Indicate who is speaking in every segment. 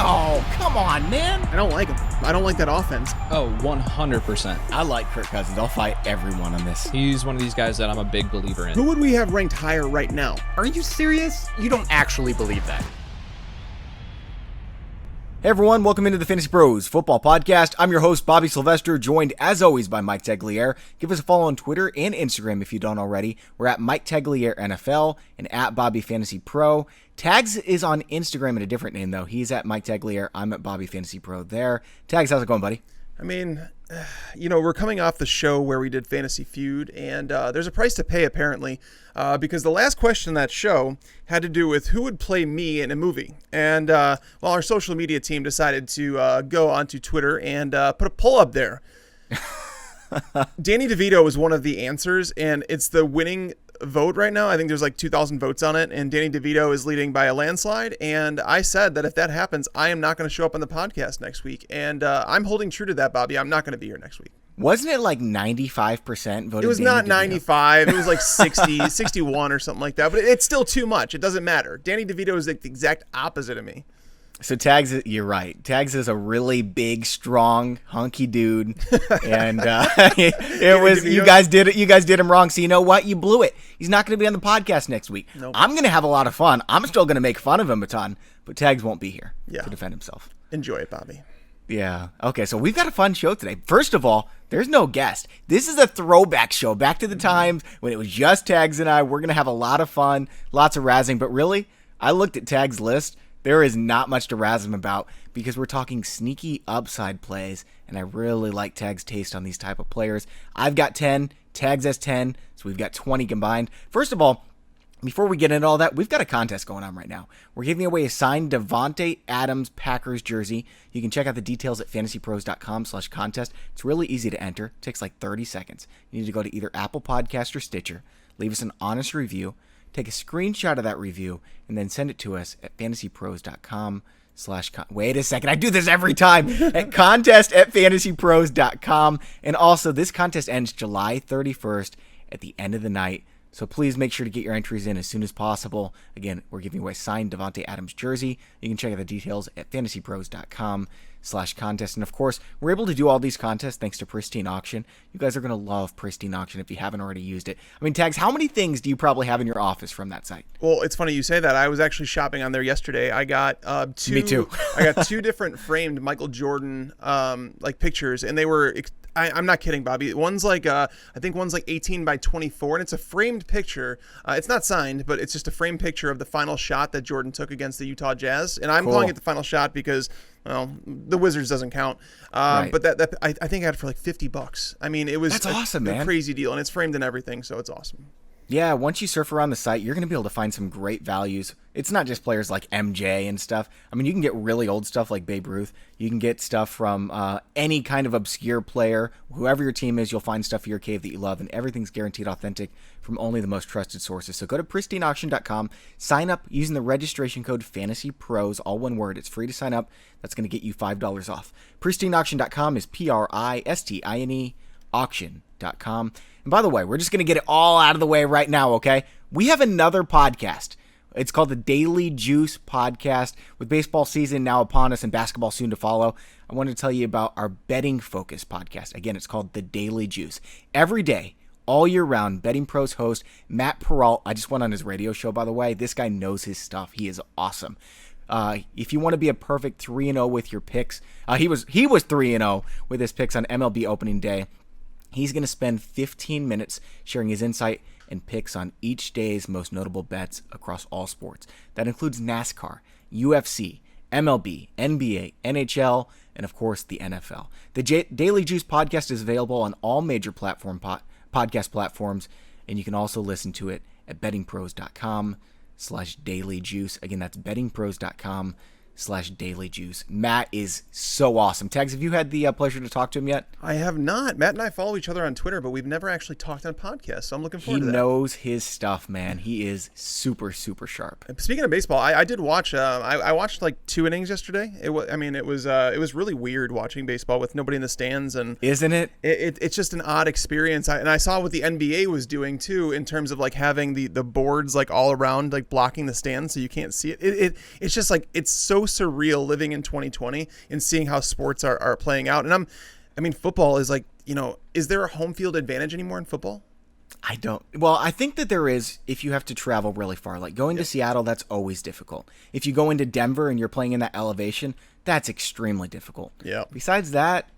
Speaker 1: No, come on, man.
Speaker 2: I don't like him. I don't like that offense.
Speaker 3: Oh, 100%.
Speaker 1: I like Kirk Cousins. I'll fight everyone on this.
Speaker 3: He's one of these guys that I'm a big believer in.
Speaker 2: Who would we have ranked higher right now?
Speaker 1: Are you serious? You don't actually believe that. Hey everyone, welcome into the Fantasy Pros Football Podcast. I'm your host, Bobby Sylvester, joined as always by Mike Teglier. Give us a follow on Twitter and Instagram if you don't already. We're at Mike Teglier NFL and at Bobby Fantasy Pro. Tags is on Instagram in a different name though. He's at Mike Teglier. I'm at Bobby Fantasy Pro there. Tags, how's it going, buddy?
Speaker 2: I mean, we're coming off the show where we did Fantasy Feud, and there's a price to pay apparently, because the last question in that show had to do with who would play me in a movie. And our social media team decided to go onto Twitter and put a poll up there. Danny DeVito was one of the answers, and it's the winning vote right now. I think there's like 2,000 votes on it, and Danny DeVito is leading by a landslide. And I said that if that happens, I am not going to show up on the podcast next week. And I'm holding true to that, Bobby. I'm not going to be here next week.
Speaker 1: Wasn't it like 95% voted?
Speaker 2: It was
Speaker 1: Danny
Speaker 2: not
Speaker 1: DeVito?
Speaker 2: 95. It was like 60, 61 or something like that. But it's still too much. It doesn't matter. Danny DeVito is like the exact opposite of me.
Speaker 1: So Tags, you're right. Tags is a really big, strong, hunky dude, and it was you guys did it. You guys did him wrong. So you know what? You blew it. He's not going to be on the podcast next week.
Speaker 2: Nope.
Speaker 1: I'm going to have a lot of fun. I'm still going to make fun of him a ton, but Tags won't be here to defend himself.
Speaker 2: Enjoy it, Bobby.
Speaker 1: Yeah. Okay. So we've got a fun show today. First of all, there's no guest. This is a throwback show back to the times when it was just Tags and I. We're going to have a lot of fun, lots of razzing. But really, I looked at Tags' list. There is not much to razz him about because we're talking sneaky upside plays, and I really like Tags' taste on these type of players. I've got 10, Tags has 10, so we've got 20 combined. First of all, before we get into all that, we've got a contest going on right now. We're giving away a signed Davante Adams Packers jersey. You can check out the details at fantasypros.com/contest. It's really easy to enter. It takes like 30 seconds. You need to go to either Apple Podcast or Stitcher, leave us an honest review, take a screenshot of that review, and then send it to us at fantasypros.com/ wait a second, I do this every time, at contest@fantasypros.com. And also, this contest ends July 31st at the end of the night, so please make sure to get your entries in as soon as possible. Again, we're giving away a signed Davante Adams jersey. You can check out the details at fantasypros.com/contest. And of course, we're able to do all these contests thanks to Pristine Auction. You guys are going to love Pristine Auction if you haven't already used it. I mean, Tags, how many things do you probably have in your office from that site?
Speaker 2: Well, it's funny you say that. I was actually shopping on there yesterday. I got two.
Speaker 1: Me too.
Speaker 2: I got two different framed Michael Jordan pictures, and they were. I'm not kidding, Bobby. One's like I think one's like 18 by 24, and it's a framed picture. It's not signed, but it's just a framed picture of the final shot that Jordan took against the Utah Jazz. And I'm calling it the final shot because, well, the Wizards doesn't count.
Speaker 1: Right.
Speaker 2: But that I think I had it for like $50. I mean, it was
Speaker 1: That's awesome, man.
Speaker 2: A crazy deal, and it's framed and everything, so it's awesome.
Speaker 1: Yeah, once you surf around the site, you're going to be able to find some great values. It's not just players like MJ and stuff. I mean, you can get really old stuff like Babe Ruth. You can get stuff from any kind of obscure player. Whoever your team is, you'll find stuff for your cave that you love, and everything's guaranteed authentic from only the most trusted sources. So go to pristineauction.com, sign up using the registration code FANTASYPROS, all one word. It's free to sign up. That's going to get you $5 off. Pristineauction.com is PRISTINE auction.com. And by the way, we're just going to get it all out of the way right now, okay? We have another podcast. It's called the Daily Juice Podcast. With baseball season now upon us and basketball soon to follow, I wanted to tell you about our betting focus podcast. Again, it's called the Daily Juice. Every day, all year round, Betting Pros host Matt Peralt. I just went on his radio show, by the way. This guy knows his stuff. He is awesome. If you want to be a perfect 3-0 with your picks, he was 3-0 with his picks on MLB opening day. He's going to spend 15 minutes sharing his insight and picks on each day's most notable bets across all sports. That includes NASCAR, UFC, MLB, NBA, NHL, and of course the NFL. The Daily Juice podcast is available on all major podcast platforms, and you can also listen to it at bettingpros.com/dailyjuice. Again, that's bettingpros.com/dailyjuice. Matt is so awesome. Tags, have you had the pleasure to talk to him yet?
Speaker 2: I have not. Matt and I follow each other on Twitter, but we've never actually talked on a podcast, so I'm looking forward to that.
Speaker 1: He knows his stuff, man. He is super, super sharp.
Speaker 2: Speaking of baseball, I did watch. I watched like 2 innings yesterday. It was really weird watching baseball with nobody in the stands, and
Speaker 1: isn't it?
Speaker 2: It's just an odd experience. And I saw what the NBA was doing too, in terms of like having the boards like all around, like blocking the stands so you can't see it. It's just like it's so so surreal living in 2020 and seeing how sports are playing out. And football is like, is there a home field advantage anymore in football?
Speaker 1: I think that there is if you have to travel really far. Like going to Seattle, that's always difficult. If you go into Denver and you're playing in that elevation, that's extremely difficult.
Speaker 2: Yeah.
Speaker 1: Besides that,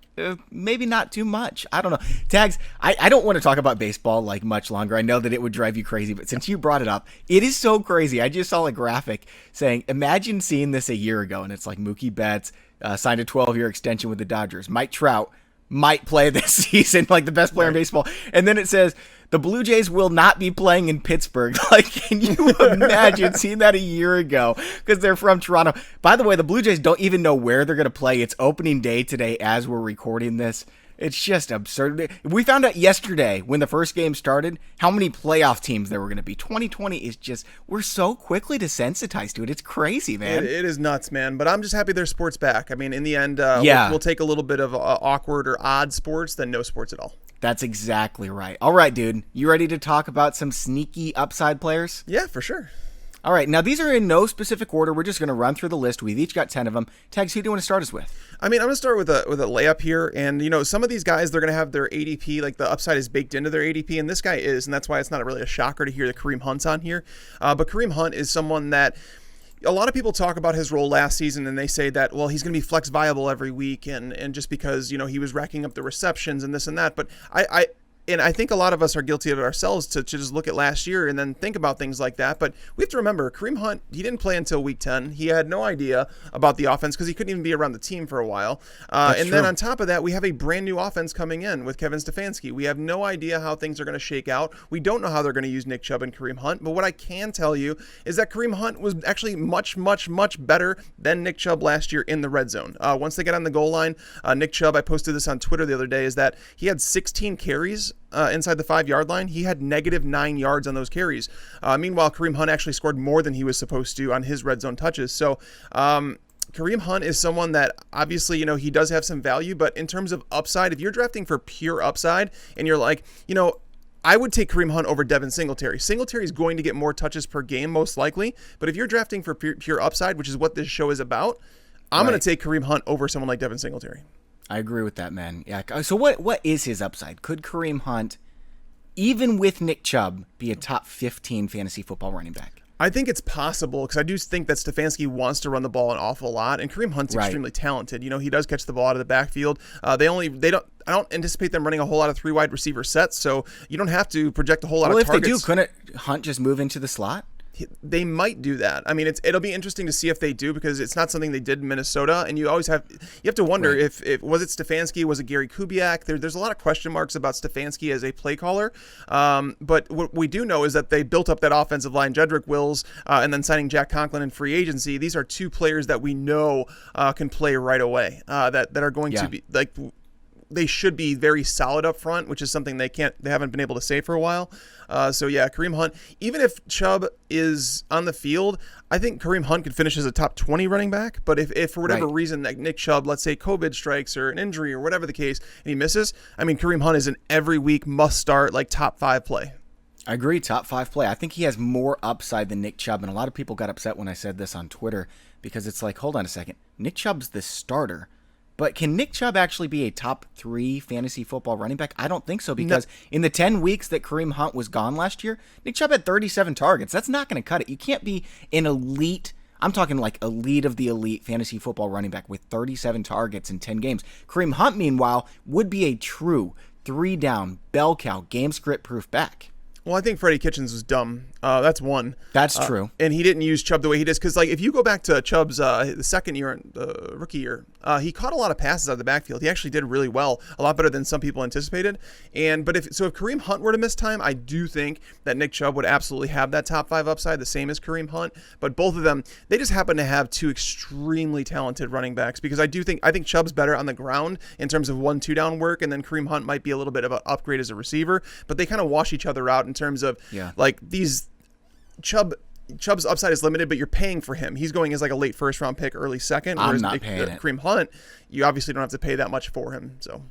Speaker 1: maybe not too much. I don't know. Tags, I don't want to talk about baseball like much longer. I know that it would drive you crazy, but since you brought it up, it is so crazy. I just saw a graphic saying, imagine seeing this a year ago, and it's like Mookie Betts signed a 12-year extension with the Dodgers. Mike Trout might play this season, like the best player in baseball. And then it says, the Blue Jays will not be playing in Pittsburgh. Like, can you imagine seeing that a year ago? Because they're from Toronto. By the way, the Blue Jays don't even know where they're going to play. It's opening day today as we're recording this. It's just absurd. We found out yesterday when the first game started how many playoff teams there were going to be. 2020 is just, we're so quickly desensitized to it. It's crazy, man.
Speaker 2: It is nuts, man. But I'm just happy there's sports back. I mean, in the end, we'll take a little bit of awkward or odd sports than no sports at all.
Speaker 1: That's exactly right. All right, dude. You ready to talk about some sneaky upside players?
Speaker 2: Yeah, for sure.
Speaker 1: All right. Now, these are in no specific order. We're just going to run through the list. We've each got 10 of them. Tags, who do you want to start us with?
Speaker 2: I mean, I'm going to start with a layup here. And, some of these guys, they're going to have their ADP, like the upside is baked into their ADP. And this guy is, and that's why it's not really a shocker to hear that Kareem Hunt's on here. But Kareem Hunt is someone that a lot of people talk about his role last season, and they say that, well, he's going to be flex viable every week. And just because, he was racking up the receptions and this and that. But I think a lot of us are guilty of it ourselves to just look at last year and then think about things like that. But we have to remember, Kareem Hunt, he didn't play until week 10. He had no idea about the offense because he couldn't even be around the team for a while. Then on top of that, we have a brand new offense coming in with Kevin Stefanski. We have no idea how things are going to shake out. We don't know how they're going to use Nick Chubb and Kareem Hunt. But what I can tell you is that Kareem Hunt was actually much, much, much better than Nick Chubb last year in the red zone. Once they get on the goal line, Nick Chubb, I posted this on Twitter the other day, is that he had 16 carries inside the 5-yard line. He had -9 yards on those carries. Meanwhile, Kareem Hunt actually scored more than he was supposed to on his red zone touches. So Kareem Hunt is someone that obviously, he does have some value, but in terms of upside, if you're drafting for pure upside and you're like, I would take Kareem Hunt over Devin Singletary. Singletary is going to get more touches per game, most likely. But if you're drafting for pure upside, which is what this show is about, I'm going to take Kareem Hunt over someone like Devin Singletary.
Speaker 1: I agree with that, man. Yeah. So what is his upside? Could Kareem Hunt, even with Nick Chubb, be a top 15 fantasy football running back?
Speaker 2: I think it's possible because I do think that Stefanski wants to run the ball an awful lot, and Kareem Hunt's extremely talented. He does catch the ball out of the backfield. I don't anticipate them running a whole lot of 3 wide receiver sets, so you don't have to project a whole lot of targets.
Speaker 1: Well, if they do, couldn't Hunt just move into the slot?
Speaker 2: They might do that. I mean, it'll be interesting to see if they do because it's not something they did in Minnesota, and you have to wonder if was it Stefanski, was it Gary Kubiak? There's a lot of question marks about Stefanski as a play caller, but what we do know is that they built up that offensive line, Jedrick Wills, and then signing Jack Conklin in free agency. These are 2 players that we know can play right away. That are going to be like. They should be very solid up front, which is something they haven't been able to say for a while. Kareem Hunt, even if Chubb is on the field, I think Kareem Hunt could finish as a top 20 running back. But if for whatever reason, like Nick Chubb, let's say COVID strikes or an injury or whatever the case, and he misses, Kareem Hunt is an every week must start, like top 5 play.
Speaker 1: I agree, top 5 play. I think he has more upside than Nick Chubb, and a lot of people got upset when I said this on Twitter because it's like, hold on a second, Nick Chubb's the starter. But can Nick Chubb actually be a top 3 fantasy football running back? I don't think so because in the 10 weeks that Kareem Hunt was gone last year, Nick Chubb had 37 targets. That's not going to cut it. You can't be an elite, I'm talking like elite of the elite fantasy football running back with 37 targets in 10 games. Kareem Hunt, meanwhile, would be a true 3-down, bell cow, game script proof back.
Speaker 2: Well, I think Freddie Kitchens was dumb. That's one.
Speaker 1: That's true.
Speaker 2: And he didn't use Chubb the way he does. Because, if you go back to Chubb's the second year, the rookie year, he caught a lot of passes out of the backfield. He actually did really well, a lot better than some people anticipated. But if Kareem Hunt were to miss time, I do think that Nick Chubb would absolutely have that top 5 upside, the same as Kareem Hunt. But both of them, they just happen to have 2 extremely talented running backs. Because I think Chubb's better on the ground in terms of 1-2 down work, and then Kareem Hunt might be a little bit of an upgrade as a receiver. But they kind of wash each other out in terms of these Chubb's upside is limited, but you're paying for him. He's going as like a late first round pick, early second.
Speaker 1: I'm not paying it.
Speaker 2: Kareem Hunt, you obviously don't have to pay that much for him. So,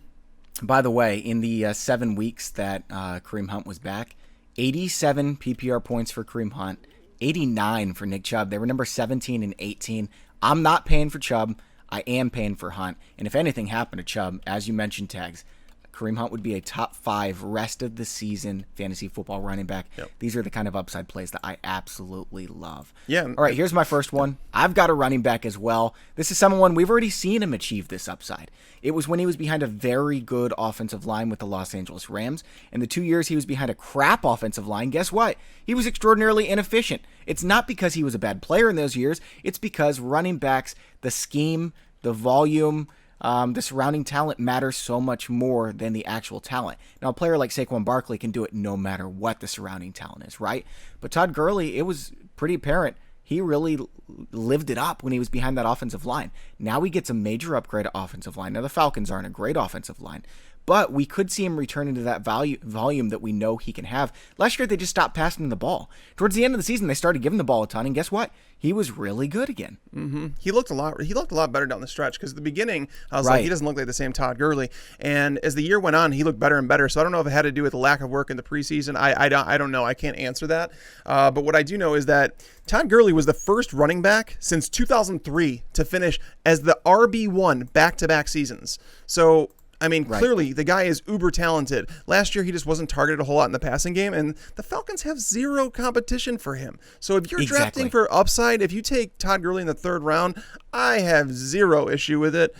Speaker 1: by the way, in the 7 weeks that Kareem Hunt was back, 87 PPR points for Kareem Hunt, 89 for Nick Chubb. They were number 17 and 18. I'm not paying for Chubb. I am paying for Hunt. And if anything happened to Chubb, as you mentioned, Tags, Kareem Hunt would be a top 5 rest of the season fantasy football running back.
Speaker 2: Yep.
Speaker 1: These are the kind of upside plays that I absolutely love.
Speaker 2: Yeah.
Speaker 1: All right, here's my first one. I've got a running back as well. This is someone we've already seen him achieve this upside. It was when he was behind a very good offensive line with the Los Angeles Rams. In the 2 years he was behind a crap offensive line, guess what? He was extraordinarily inefficient. It's not because he was a bad player in those years. It's because running backs, the scheme, the volume, the surrounding talent matters so much more than the actual talent. Now, a player like Saquon Barkley can do it no matter what the surrounding talent is, right? But Todd Gurley, it was pretty apparent he really lived it up when he was behind that offensive line. Now he gets a major upgrade at offensive line. Now, the Falcons aren't a great offensive line, but we could see him returning to that volume that we know he can have. Last year, they just stopped passing the ball. Towards the end of the season, they started giving the ball a ton, and guess what? He was really good again.
Speaker 2: Mm-hmm. He looked a lot better down the stretch, because at the beginning, I was like, he doesn't look like the same Todd Gurley. And as the year went on, he looked better and better. So I don't know if it had to do with the lack of work in the preseason. I don't know. I can't answer that. But what I do know is that Todd Gurley was the first running back since 2003 to finish as the RB1 back-to-back seasons. So I mean, clearly the guy is uber talented. Last year, he just wasn't targeted a whole lot in the passing game, and the Falcons have zero competition for him. So if you're drafting for upside, if you take Todd Gurley in the 3rd round, I have zero issue with it.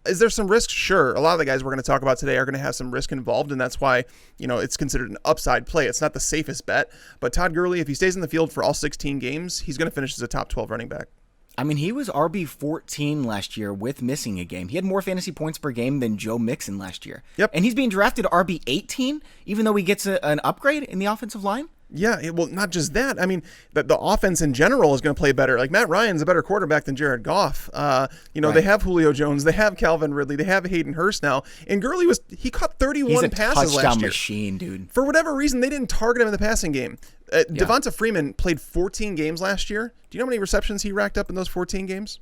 Speaker 2: Is there some risk? Sure. A lot of the guys we're going to talk about today are going to have some risk involved, and that's why, it's considered an upside play. It's not the safest bet, but Todd Gurley, if he stays in the field for all 16 games, he's going to finish as a top 12 running back.
Speaker 1: I mean, he was RB14 last year with missing a game. He had more fantasy points per game than Joe Mixon last year.
Speaker 2: Yep.
Speaker 1: And he's being drafted RB18, even though he gets an upgrade in the offensive line?
Speaker 2: Yeah, well, not just that. I mean, the offense in general is going to play better. Like, Matt Ryan's a better quarterback than Jared Goff. They have Julio Jones. They have Calvin Ridley. They have Hayden Hurst now. And Gurley he caught 31 passes last year. He's a touchdown
Speaker 1: machine, dude.
Speaker 2: For whatever reason, they didn't target him in the passing game. Devonta Freeman played 14 games last year. Do you know how many receptions he racked up in those 14 games?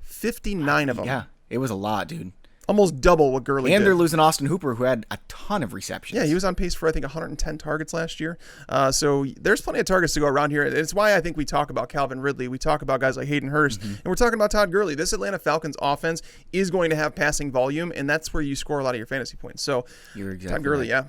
Speaker 2: 59 of them.
Speaker 1: Yeah, it was a lot, dude.
Speaker 2: Almost double what Gurley did.
Speaker 1: And they're losing Austin Hooper, who had a ton of receptions.
Speaker 2: Yeah, he was on pace for, I think, 110 targets last year. So there's plenty of targets to go around here. It's why I think we talk about Calvin Ridley. We talk about guys like Hayden Hurst. And we're talking about Todd Gurley. This Atlanta Falcons offense is going to have passing volume, and that's where you score a lot of your fantasy points. So
Speaker 1: you're exactly
Speaker 2: Todd Gurley,
Speaker 1: right.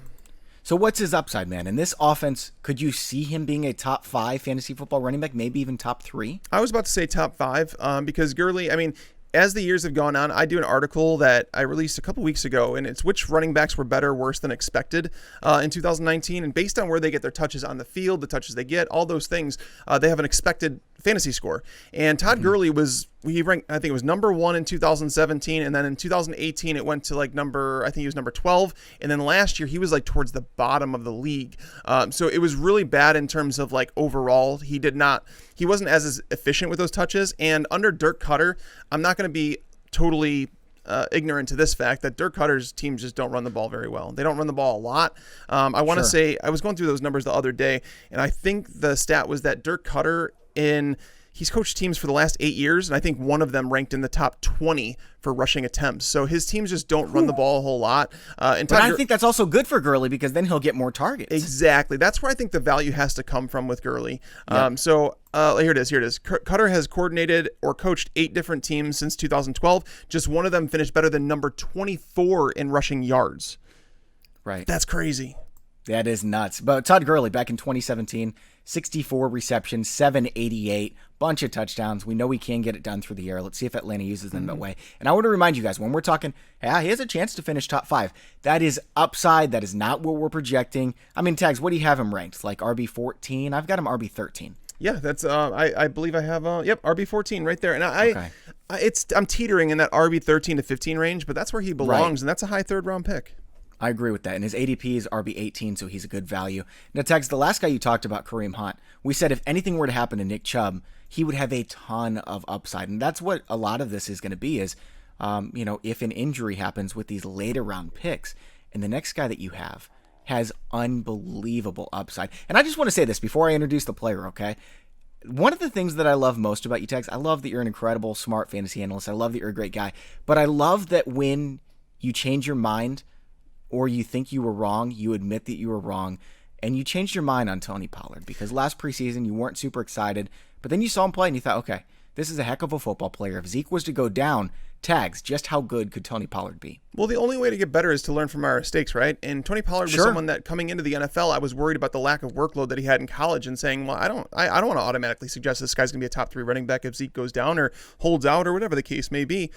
Speaker 1: So what's his upside, man? In this offense, could you see him being a top 5 fantasy football running back, maybe even top 3?
Speaker 2: I was about to say top 5 because Gurley, I mean, as the years have gone on, I do an article that I released a couple weeks ago, and it's which running backs were better, worse than expected in 2019. And based on where they get their touches on the field, the touches they get, all those things, they have an expected fantasy score. And Todd Gurley he ranked, I think it was number 1 in 2017, and then in 2018 it went to I think he was number 12, and then last year he was like towards the bottom of the league. So it was really bad in terms of like overall. He wasn't as efficient with those touches, and under Dirk Cutter, I'm not going to be totally ignorant to this fact that Dirk Cutter's teams just don't run the ball very well. They don't run the ball a lot. I want to say, I was going through those numbers the other day, and I think the stat was that Dirk Cutter he's coached teams for the last 8 years, and I think one of them ranked in the top 20 for rushing attempts. So his teams just don't run the ball a whole lot.
Speaker 1: But I think that's also good for Gurley because then he'll get more targets.
Speaker 2: Exactly. That's where I think the value has to come from with Gurley.
Speaker 1: Yep.
Speaker 2: Here it is. Cutter has coordinated or coached 8 different teams since 2012. Just one of them finished better than number 24 in rushing yards.
Speaker 1: Right.
Speaker 2: That's crazy.
Speaker 1: That is nuts. But Todd Gurley back in 2017, 64 receptions, 788, bunch of touchdowns. We know he can get it done through the air. Let's see if Atlanta uses them that way. And I want to remind you guys, when we're talking, he has a chance to finish top 5. That is upside. That is not what we're projecting. I mean, Tags, what do you have him ranked? Like RB14? I've got him RB13.
Speaker 2: Yeah, that's I believe I have RB14 right there. And I'm teetering in that RB13 to 15 range, but that's where he belongs, and that's a high 3rd round pick.
Speaker 1: I agree with that. And his ADP is RB18, so he's a good value. Now, Tags, the last guy you talked about, Kareem Hunt, we said if anything were to happen to Nick Chubb, he would have a ton of upside. And that's what a lot of this is going to be is, if an injury happens with these later round picks, and the next guy that you have has unbelievable upside. And I just want to say this before I introduce the player, okay? One of the things that I love most about you, Tags, I love that you're an incredible, smart fantasy analyst. I love that you're a great guy. But I love that when you change your mind or you think you were wrong, you admit that you were wrong, and you changed your mind on Tony Pollard because last preseason you weren't super excited, but then you saw him play and you thought, okay, this is a heck of a football player. If Zeke was to go down, tags, just how good could Tony Pollard be?
Speaker 2: Well, the only way to get better is to learn from our mistakes, right? And Tony Pollard was someone that coming into the NFL, I was worried about the lack of workload that he had in college and saying, well, I don't want to automatically suggest this guy's going to be a top 3 running back if Zeke goes down or holds out or whatever the case may be.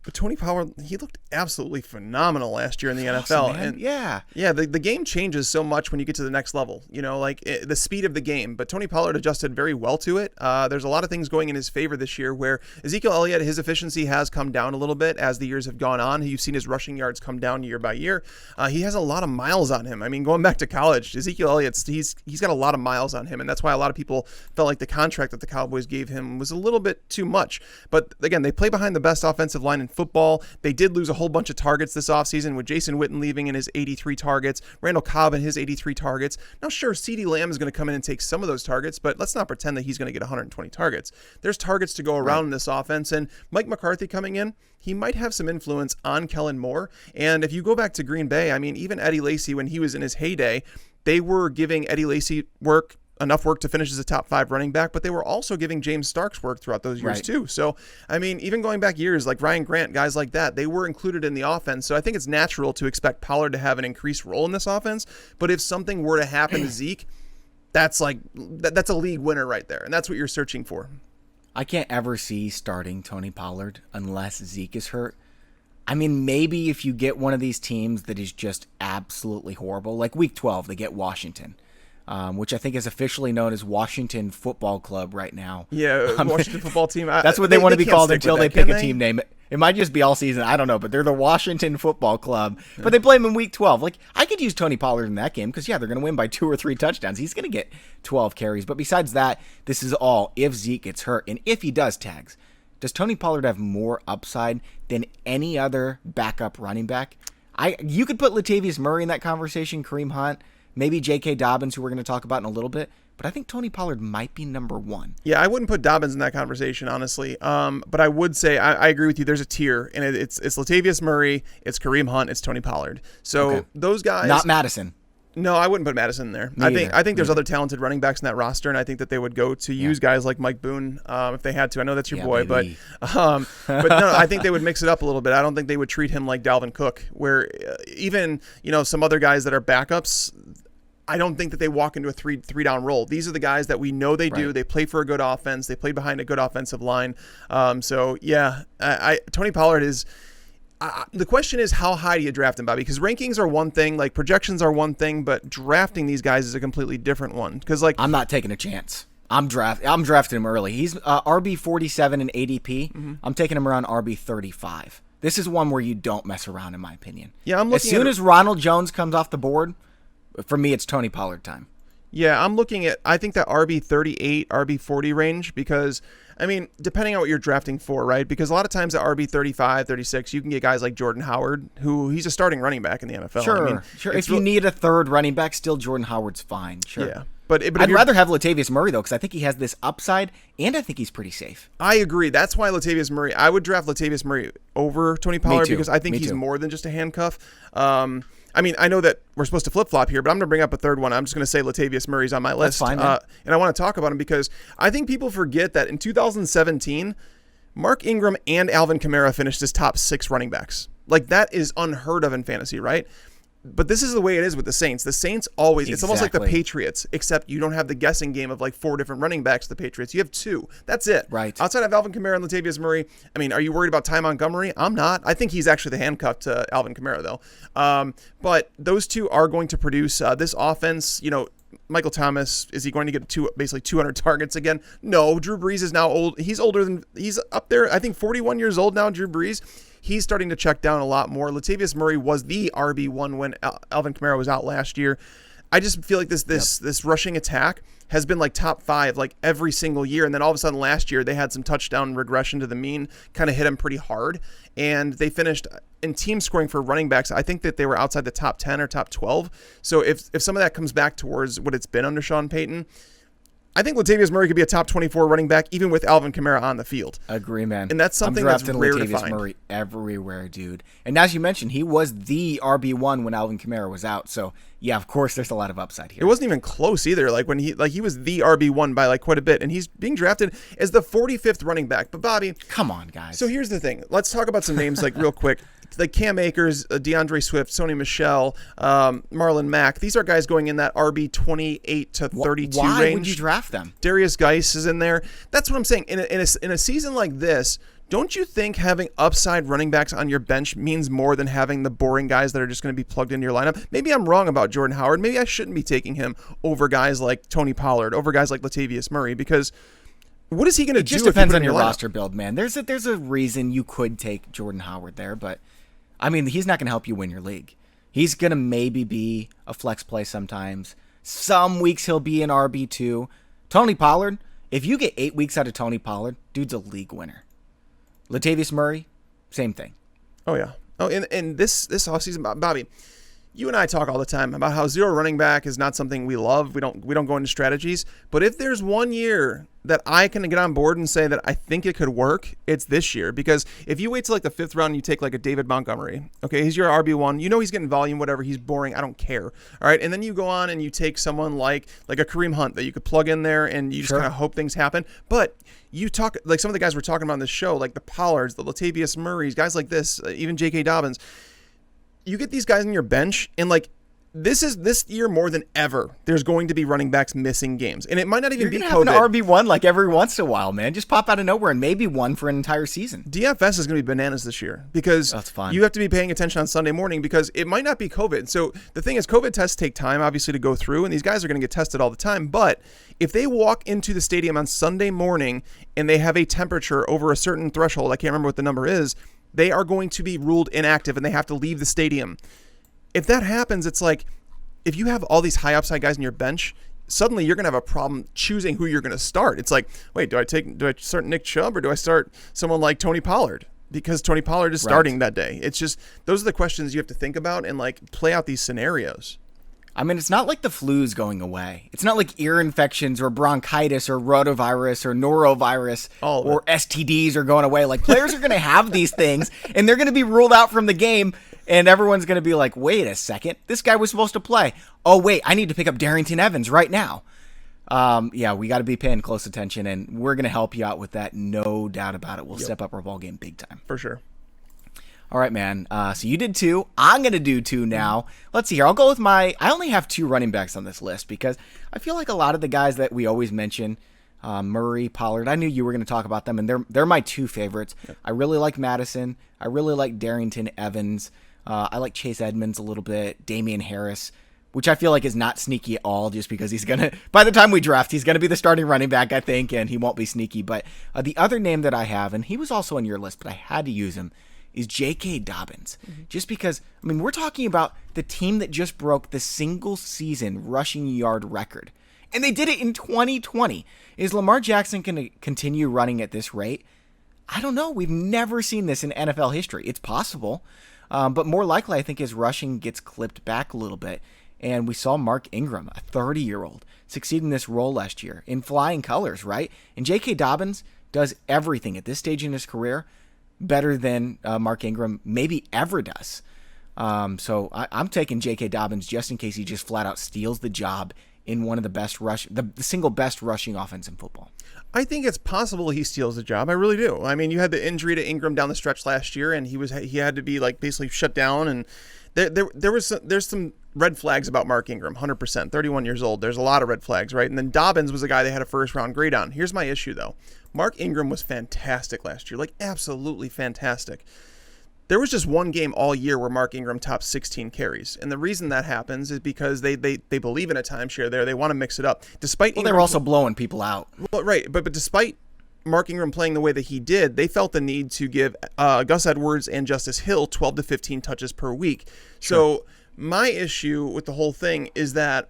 Speaker 2: But Tony Pollard, he looked absolutely phenomenal last year in the NFL.
Speaker 1: Man.
Speaker 2: And
Speaker 1: yeah,
Speaker 2: the game changes so much when you get to the next level, the speed of the game. But Tony Pollard adjusted very well to it. There's a lot of things going in his favor this year where Ezekiel Elliott, his efficiency has come down a little bit as the years have gone on. You've seen his rushing yards come down year by year. He has a lot of miles on him. I mean, going back to college, Ezekiel Elliott, he's got a lot of miles on him. And that's why a lot of people felt like the contract that the Cowboys gave him was a little bit too much. But again, they play behind the best offensive line in football. They did lose a whole bunch of targets this offseason with Jason Witten leaving in his 83 targets, Randall Cobb in his 83 targets. Now, sure, CeeDee Lamb is going to come in and take some of those targets, but let's not pretend that he's going to get 120 targets. There's targets to go around in this offense, and Mike McCarthy coming in, he might have some influence on Kellen Moore. And if you go back to Green Bay, I mean, even Eddie Lacy, when he was in his heyday, they were giving Eddie Lacy enough work to finish as a top 5 running back, but they were also giving James Starks work throughout those years too. So, I mean, even going back years like Ryan Grant, guys like that, they were included in the offense. So I think it's natural to expect Pollard to have an increased role in this offense. But if something were to happen to Zeke, that's a league winner right there. And that's what you're searching for.
Speaker 1: I can't ever see starting Tony Pollard unless Zeke is hurt. I mean, maybe if you get one of these teams that is just absolutely horrible, like Week 12, they get Washington. Which I think is officially known as Washington Football Club right now.
Speaker 2: Yeah, Washington football team.
Speaker 1: That's what they want to be called until they pick a team name. It might just be all season. I don't know, but they're the Washington Football Club. Yeah. But they play him in Week 12. Like, I could use Tony Pollard in that game because, they're going to win by 2 or 3 touchdowns. He's going to get 12 carries. But besides that, this is all if Zeke gets hurt. And if he does tags, does Tony Pollard have more upside than any other backup running back? You could put Latavius Murray in that conversation, Kareem Hunt, maybe J.K. Dobbins, who we're going to talk about in a little bit. But I think Tony Pollard might be number 1.
Speaker 2: Yeah, I wouldn't put Dobbins in that conversation, honestly. But I would say I agree with you. There's a tier, and it's Latavius Murray, it's Kareem Hunt, it's Tony Pollard. So those guys.
Speaker 1: Not Madison.
Speaker 2: No, I wouldn't put Madison in there. I think there's other talented running backs in that roster, and I think that they would go to use guys like Mike Boone if they had to. I know that's your boy,
Speaker 1: baby.
Speaker 2: but no, I think they would mix it up a little bit. I don't think they would treat him like Dalvin Cook, where even some other guys that are backups, I don't think that they walk into a three down role. These are the guys that we know they do. They play for a good offense. They play behind a good offensive line. Tony Pollard is. The question is, how high do you draft him, Bobby? Because rankings are one thing, like projections are one thing, but drafting these guys is a completely different one. Because I'm
Speaker 1: not taking a chance. I'm drafting him early. He's RB 47 in ADP. Mm-hmm. I'm taking him around RB 35. This is one where you don't mess around, in my opinion.
Speaker 2: Yeah, I'm looking
Speaker 1: as soon as Ronald Jones comes off the board, for me, it's Tony Pollard time.
Speaker 2: Yeah, I'm looking at, I think that RB 38, RB 40 range, because depending on what you're drafting for, right? Because a lot of times at RB 35, 36, you can get guys like Jordan Howard, who he's a starting running back in the NFL.
Speaker 1: Sure. If you need a third running back, still Jordan Howard's fine. Sure.
Speaker 2: Yeah. But
Speaker 1: I'd rather have Latavius Murray, though, because I think he has this upside, and I think he's pretty safe.
Speaker 2: I agree. That's why Latavius Murray, I would draft Latavius Murray over Tony Pollard because I think he's more than just a handcuff. I know that we're supposed to flip-flop here, but I'm going to bring up a third one. I'm just going to say Latavius Murray's on my list.
Speaker 1: That's fine,
Speaker 2: and I want to talk about him because I think people forget that in 2017, Mark Ingram and Alvin Kamara finished as top 6 running backs. Like, that is unheard of in fantasy, right? But this is the way it is with the Saints. The Saints always, it's almost like the Patriots, except you don't have the guessing game of like 4 different running backs, the Patriots. You have 2. That's it.
Speaker 1: Right.
Speaker 2: Outside of Alvin Kamara and Latavius Murray, are you worried about Ty Montgomery? I'm not. I think he's actually the handcuff to Alvin Kamara, though. But those 2 are going to produce this offense, Michael Thomas, is he going to get basically 200 targets again? No. Drew Brees is now old. He's up there, I think 41 years old now, Drew Brees. He's starting to check down a lot more. Latavius Murray was the RB1 when Alvin Kamara was out last year. I just feel like this rushing attack has been like top 5 like every single year. And then all of a sudden last year they had some touchdown regression to the mean, kind of hit them pretty hard. And they finished in team scoring for running backs. I think that they were outside the top 10 or top 12. So if some of that comes back towards what it's been under Sean Payton, I think Latavius Murray could be a top 24 running back even with Alvin Kamara on the field.
Speaker 1: Agree, man.
Speaker 2: And that's something that's
Speaker 1: drafting
Speaker 2: rare to
Speaker 1: Latavius
Speaker 2: find.
Speaker 1: Murray everywhere, dude. And as you mentioned, he was the RB1 when Alvin Kamara was out. So, yeah, of course, there's a lot of upside here.
Speaker 2: It wasn't even close either. Like when he was the RB1 by like quite a bit, and he's being drafted as the 45th running back. But Bobby,
Speaker 1: come on, guys.
Speaker 2: So here's the thing. Let's talk about some names like real quick. Like Cam Akers, DeAndre Swift, Sony Michel, Marlon Mack. These are guys going in that RB 28 to 32
Speaker 1: Why
Speaker 2: range.
Speaker 1: would you draft them?
Speaker 2: Darius Geis is in there. That's what I'm saying. In a season like this, don't you think having upside running backs on your bench means more than having the boring guys that are just going to be plugged into your lineup? Maybe I'm wrong about Jordan Howard. Maybe I shouldn't be taking him over guys like Tony Pollard, over guys like Latavius Murray, because what is he going to do?
Speaker 1: It just depends on your roster build, man. There's a reason you could take Jordan Howard there, but I mean, he's not going to help you win your league. He's going to maybe be a flex play sometimes. Some weeks he'll be an RB2. Tony Pollard, if you get 8 weeks out of Tony Pollard, dude's a league winner. Latavius Murray, same thing.
Speaker 2: Oh, yeah. Oh, and this offseason, Bobby, you and I talk all the time about how zero running back is not something we love. We don't go into strategies. But if there's 1 year that I can get on board and say that I think it could work, it's this year. Because if you wait till like the 5th round and you take like a David Montgomery, okay, he's your RB1. You know he's getting volume, whatever. He's boring. I don't care. All right. And then you go on and you take someone like a Kareem Hunt that you could plug in there and you just kind of hope things happen. But you talk like some of the guys we're talking about on this show, like the Pollards, the Latavius Murrays, guys like this, even J.K. Dobbins. You get these guys on your bench, and like this year more than ever, there's going to be running backs missing games, and it might not even be COVID.
Speaker 1: You're gonna have an RB1 like every once in a while, man. Just pop out of nowhere and maybe one for an entire season.
Speaker 2: DFS is going to be bananas this year because
Speaker 1: that's fine.
Speaker 2: You have to be paying attention on Sunday morning because it might not be COVID. So the thing is, COVID tests take time, obviously, to go through, and these guys are going to get tested all the time. But if they walk into the stadium on Sunday morning and they have a temperature over a certain threshold, I can't remember what the number is, they are going to be ruled inactive and they have to leave the stadium. If that happens, it's like if you have all these high upside guys on your bench, suddenly you're going to have a problem choosing who you're going to start. It's like, wait, do I start Nick Chubb or do I start someone like Tony Pollard? Because Tony Pollard is starting that day. It's just those are the questions you have to think about and like play out these scenarios.
Speaker 1: I mean, it's not like the flu's going away. It's not like ear infections or bronchitis or rotavirus or norovirus or STDs are going away. Like, players are going to have these things, and they're going to be ruled out from the game, and everyone's going to be like, wait a second, this guy was supposed to play. Oh, wait, I need to pick up Darrington Evans right now. Yeah, we got to be paying close attention, and we're going to help you out with that, no doubt about it. We'll step up our ball game big time.
Speaker 2: For sure.
Speaker 1: All right, man. So you did 2. I'm going to do 2 now. Let's see here. I'll go with I only have 2 running backs on this list because I feel like a lot of the guys that we always mention, Murray, Pollard, I knew you were going to talk about them, and they're my 2 favorites. Yep. I really like Madison. I really like Darrington Evans. I like Chase Edmonds a little bit. Damian Harris, which I feel like is not sneaky at all just because he's going to, by the time we draft, he's going to be the starting running back, I think, and he won't be sneaky. But the other name that I have, and he was also on your list, but I had to use him, is J.K. Dobbins. Just because, I mean, we're talking about the team that just broke the single season rushing yard record. And they did it in 2020. Is Lamar Jackson going to continue running at this rate? I don't know. We've never seen this in NFL history. It's possible. But more likely, I think his rushing gets clipped back a little bit. And we saw Mark Ingram, a 30-year-old, succeed in this role last year in flying colors, right? And J.K. Dobbins does everything at this stage in his career better than Mark Ingram maybe ever does. So I'm taking J.K. Dobbins just in case he just flat out steals the job in one of the best the single best rushing offense in football.
Speaker 2: I think it's possible he steals the job. I really do. I mean, you had the injury to Ingram down the stretch last year, and he had to be like basically shut down. And there's some red flags about Mark Ingram. 100%, 31 years old. There's a lot of red flags, right? And then Dobbins was a guy they had a first round grade on. Here's my issue though. Mark Ingram was fantastic last year, like absolutely fantastic. There was just one game all year where Mark Ingram topped 16 carries. And the reason that happens is because they believe in a timeshare there. They want to mix it up. Despite
Speaker 1: they were also blowing people out.
Speaker 2: Well, right. But despite Mark Ingram playing the way that he did, they felt the need to give Gus Edwards and Justice Hill 12 to 15 touches per week. Sure. So my issue with the whole thing is that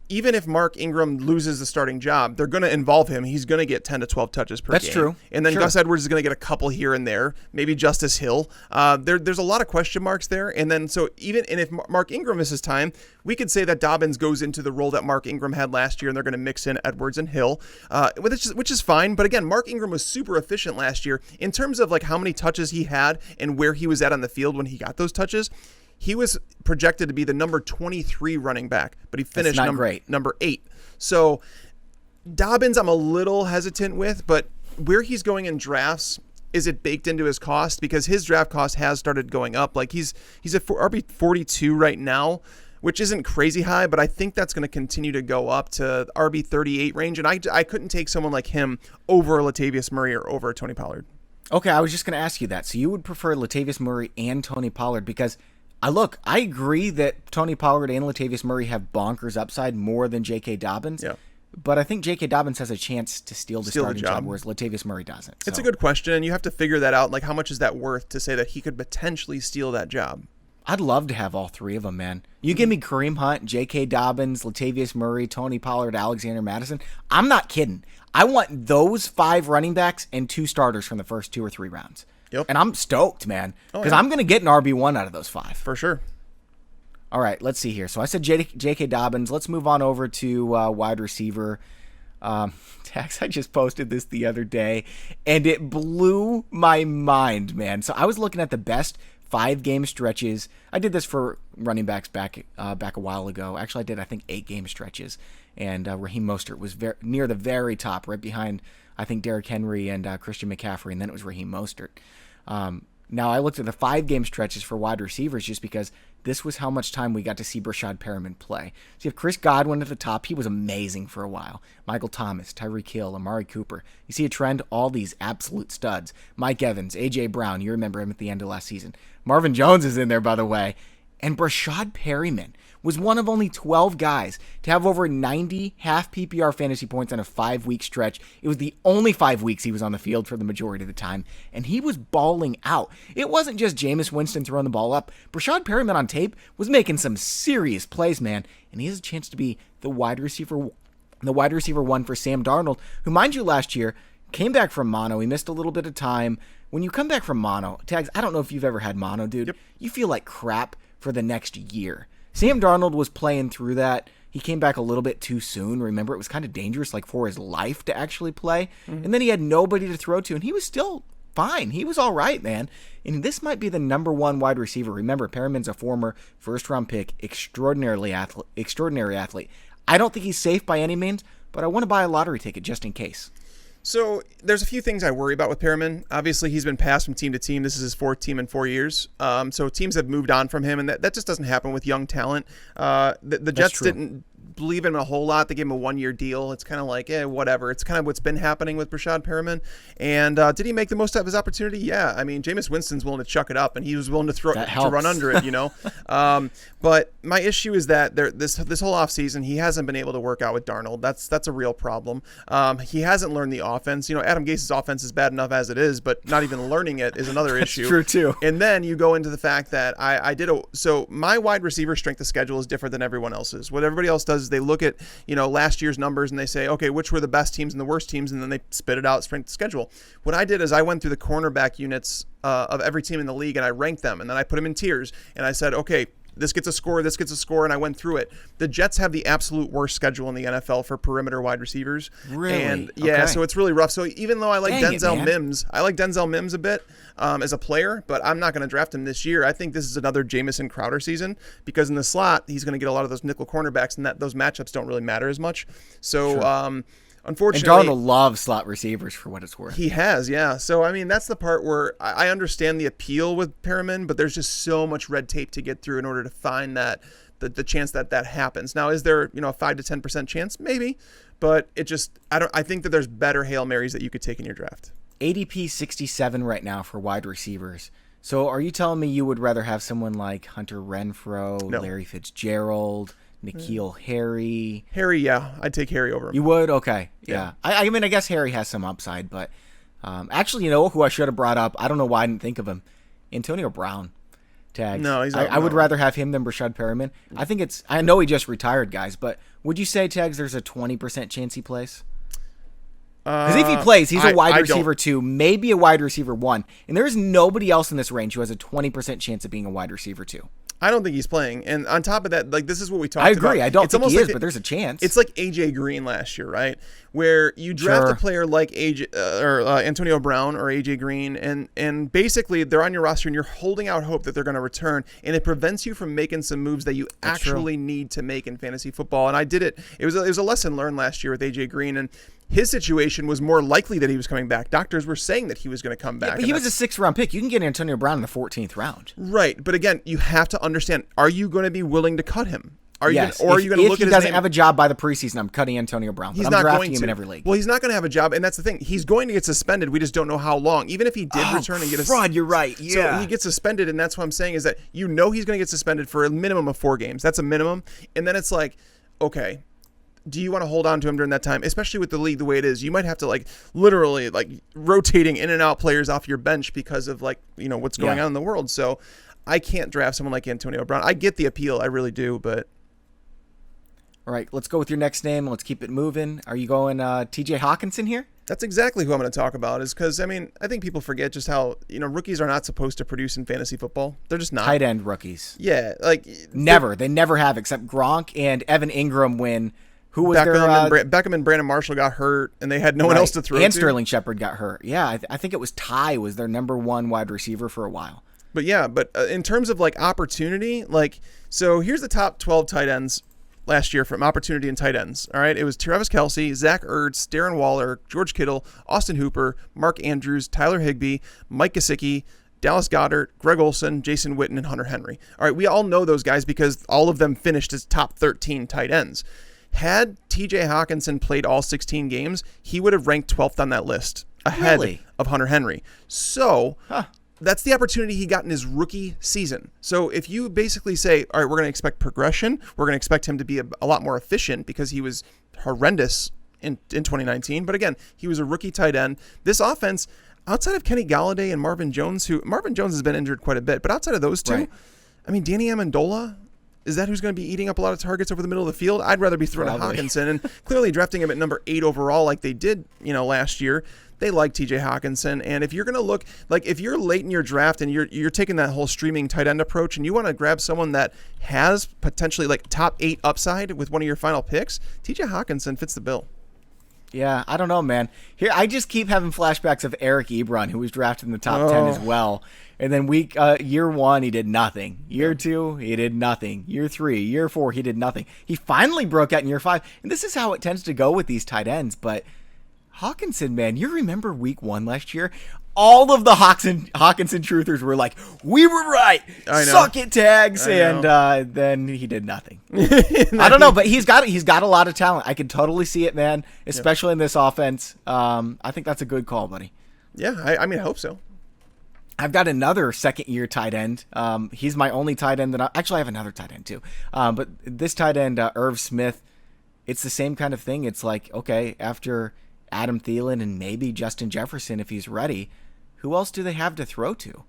Speaker 2: even if Mark Ingram loses the starting job, they're going to involve him. He's going to get 10 to 12 touches per game.
Speaker 1: That's true.
Speaker 2: And then
Speaker 1: Sure.
Speaker 2: Gus Edwards is going to get a couple here and there, maybe Justice Hill. There's a lot of question marks there. And then so if Mark Ingram misses time, we could say that Dobbins goes into the role that Mark Ingram had last year, and they're going to mix in Edwards and Hill, which is fine. But again, Mark Ingram was super efficient last year in terms of like how many touches he had and where he was at on the field when he got those touches. He was projected to be the number 23 running back, but he finished number 8. So Dobbins, I'm a little hesitant with, but where he's going in drafts, is it baked into his cost? Because his draft cost has started going up. Like he's at RB 42 right now, which isn't crazy high, but I think that's going to continue to go up to RB 38 range. And I couldn't take someone like him over Latavius Murray or over Tony Pollard.
Speaker 1: Okay, I was just going to ask you that. So you would prefer Latavius Murray and Tony Pollard because I agree that Tony Pollard and Latavius Murray have bonkers upside more than J.K. Dobbins.
Speaker 2: Yeah.
Speaker 1: But I think J.K. Dobbins has a chance to steal the starting job, whereas Latavius Murray doesn't.
Speaker 2: It's a good question, and you have to figure that out. Like, how much is that worth to say that he could potentially steal that job?
Speaker 1: I'd love to have all three of them, man. You give me Kareem Hunt, J.K. Dobbins, Latavius Murray, Tony Pollard, Alexander Madison. I'm not kidding. I want those 5 running backs and 2 starters from the first 2 or 3 rounds.
Speaker 2: Yep.
Speaker 1: And I'm stoked, man, because I'm going to get an RB1 out of those 5.
Speaker 2: For sure.
Speaker 1: All right, let's see here. So I said J.K. Dobbins. Let's move on over to wide receiver. Tax, I just posted this the other day, and it blew my mind, man. So I was looking at the best 5-game stretches. I did this for running backs back a while ago. Actually, I did, I think, 8-game stretches. And Raheem Mostert was near the very top, right behind, I think, Derrick Henry and Christian McCaffrey, and then it was Raheem Mostert. Now, I looked at the 5-game stretches for wide receivers just because this was how much time we got to see Breshad Perriman play. So you have Chris Godwin at the top. He was amazing for a while. Michael Thomas, Tyreek Hill, Amari Cooper. You see a trend? All these absolute studs. Mike Evans, A.J. Brown. You remember him at the end of last season. Marvin Jones is in there, by the way. And Breshad Perriman was one of only 12 guys to have over 90 half PPR fantasy points on a 5-week stretch. It was the only 5 weeks he was on the field for the majority of the time, and he was balling out. It wasn't just Jameis Winston throwing the ball up. Breshad Perriman on tape was making some serious plays, man, and he has a chance to be the wide receiver 1 for Sam Darnold, who, mind you, last year came back from mono. He missed a little bit of time. When you come back from mono, Tags, I don't know if you've ever had mono, dude.
Speaker 2: Yep.
Speaker 1: You feel like crap for the next year. Sam Darnold was playing through that. He came back a little bit too soon. Remember, it was kind of dangerous, like for his life to actually play. And then he had nobody to throw to, and he was still fine. He was all right, man. And this might be the number 1 wide receiver. Remember, Perriman's a former first-round pick, extraordinary athlete. I don't think he's safe by any means, but I want to buy a lottery ticket just in case.
Speaker 2: So there's a few things I worry about with Perriman. Obviously, he's been passed from team to team. This is his 4th team in 4 years. So teams have moved on from him, and that just doesn't happen with young talent. The Jets didn't believe in him a whole lot. They gave him a 1-year deal. It's kind of like, whatever. It's kind of what's been happening with Breshad Perriman. And did he make the most of his opportunity? Yeah. I mean, Jameis Winston's willing to chuck it up, and he was willing to run under it, you know. But my issue is that this whole offseason, he hasn't been able to work out with Darnold. That's a real problem. He hasn't learned the offense. You know, Adam Gase's offense is bad enough as it is, but not even learning it is another issue.
Speaker 1: True, too.
Speaker 2: And then you go into the fact that so my wide receiver strength of schedule is different than everyone else's. What everybody else does is they look at, last year's numbers and they say, okay, which were the best teams and the worst teams, and then they spit it out, strength of schedule. What I did is I went through the cornerback units of every team in the league, and I ranked them, and then I put them in tiers, and I said, okay, this gets a score, and I went through it. The Jets have the absolute worst schedule in the NFL for perimeter wide receivers.
Speaker 1: Really?
Speaker 2: And yeah, so it's really rough. So even though I like
Speaker 1: Denzel
Speaker 2: Mims a bit as a player, but I'm not going to draft him this year. I think this is another Jamison Crowder season because in the slot, he's going to get a lot of those nickel cornerbacks, and those matchups don't really matter as much. So,
Speaker 1: sure.
Speaker 2: Unfortunately,
Speaker 1: and Darnold loves slot receivers for what it's worth.
Speaker 2: He has, yeah. So, I mean, that's the part where I understand the appeal with Perriman, but there's just so much red tape to get through in order to find that the chance that happens. Now, is there, a 5 to 10% chance? Maybe, but I think that there's better Hail Marys that you could take in your draft.
Speaker 1: ADP 67 right now for wide receivers. So are you telling me you would rather have someone like Hunter Renfrow,
Speaker 2: No.
Speaker 1: Larry Fitzgerald, N'Keal Harry?
Speaker 2: Harry, yeah. I'd take Harry over him.
Speaker 1: You would? Okay. Yeah. I mean, I guess Harry has some upside, but actually, who I should have brought up? I don't know why I didn't think of him. Antonio Brown. Tags.
Speaker 2: No, he's
Speaker 1: I
Speaker 2: not.
Speaker 1: would rather have him than Breshad Perriman. I know he just retired, guys, but would you say, Tags, there's a 20% chance he plays? Because if he plays, he's a wide receiver 2, maybe a wide receiver 1. And there's nobody else in this range who has a 20% chance of being a wide receiver 2.
Speaker 2: I don't think he's playing. And on top of that, like, this is what we talked about.
Speaker 1: I agree. I don't think he is,
Speaker 2: like
Speaker 1: but there's a chance.
Speaker 2: It's like AJ Green last year, right? Where you draft a player like Antonio Brown or AJ Green, and basically they're on your roster and you're holding out hope that they're going to return, and it prevents you from making some moves that you actually need to make in fantasy football. And I did it. It was a lesson learned last year with AJ Green, and his situation was more likely that he was coming back. Doctors were saying that he was going to come back.
Speaker 1: Yeah, but he was a 6th-round pick. You can get Antonio Brown in the 14th round.
Speaker 2: Right. But again, you have to understand, are you going to be willing to cut him? Are you
Speaker 1: yes.
Speaker 2: Gonna, or are you going to look at his name?
Speaker 1: If he doesn't have a job by the preseason, I'm cutting Antonio Brown. But I'm drafting him in every league.
Speaker 2: Well, he's not going to have a job, and that's the thing. He's going to get suspended. We just don't know how long. Even if he did return and get a
Speaker 1: fraud, you're right. Yeah.
Speaker 2: So he gets suspended, and that's what I'm saying is that he's going to get suspended for a minimum of 4 games. That's a minimum. And then it's like, okay, do you want to hold on to him during that time? Especially with the league the way it is, you might have to literally rotating in and out players off your bench because of what's going on in the world. So I can't draft someone like Antonio Brown. I get the appeal, I really do, but.
Speaker 1: All right, let's go with your next name. Let's keep it moving. Are you going TJ Hockenson here?
Speaker 2: That's exactly who I'm going to talk about, is because, I think people forget just how, rookies are not supposed to produce in fantasy football. They're just not.
Speaker 1: Tight end rookies.
Speaker 2: Yeah.
Speaker 1: Never. They never have, except Gronk and Evan Ingram when who was
Speaker 2: Beckham and Brandon Marshall got hurt, and they had no one else to throw to.
Speaker 1: And Sterling Shepard got hurt. Yeah, I think it was Ty was their number 1 wide receiver for a while.
Speaker 2: But in terms of opportunity, so here's the top 12 tight ends last year from opportunity and tight ends. All right. It was Travis Kelce, Zach Ertz, Darren Waller, George Kittle, Austin Hooper, Mark Andrews, Tyler Higbee, Mike Gesicki, Dallas Goedert, Greg Olsen, Jason Witten, and Hunter Henry. All right. We all know those guys because all of them finished as top 13 tight ends. Had TJ Hockenson played all 16 games, he would have ranked 12th on that list ahead of Hunter Henry. So that's the opportunity he got in his rookie season. So if you basically say, all right, we're going to expect progression, we're going to expect him to be a lot more efficient because he was horrendous in 2019. But again, he was a rookie tight end. This offense, outside of Kenny Galladay and Marvin Jones, who Marvin Jones has been injured quite a bit, but outside of those two, Danny Amendola, is that who's going to be eating up a lot of targets over the middle of the field? I'd rather be throwing at Hockenson. And clearly drafting him at number 8 overall like they did, last year, they like TJ Hockenson. And if you're going to look, if you're late in your draft and you're taking that whole streaming tight end approach and you want to grab someone that has potentially top 8 upside with one of your final picks, TJ Hockenson fits the bill.
Speaker 1: Yeah, I don't know, man. Here, I just keep having flashbacks of Eric Ebron, who was drafted in the top 10 as well. And then year 1, he did nothing. Year 2, he did nothing. Year 3, year 4, he did nothing. He finally broke out in year 5. And this is how it tends to go with these tight ends. But Hockenson, man, you remember week 1 last year? All of the Hockenson truthers were like, we were right. Suck it, Tags. And then he did nothing. I don't know, but he's got a lot of talent. I can totally see it, man, especially in this offense. I think that's a good call, buddy.
Speaker 2: Yeah, I hope so.
Speaker 1: I've got another second-year tight end. He's my only tight end I have another tight end too. But this tight end, Irv Smith, it's the same kind of thing. It's like, okay, after Adam Thielen and maybe Justin Jefferson, if he's ready, who else do they have to throw to?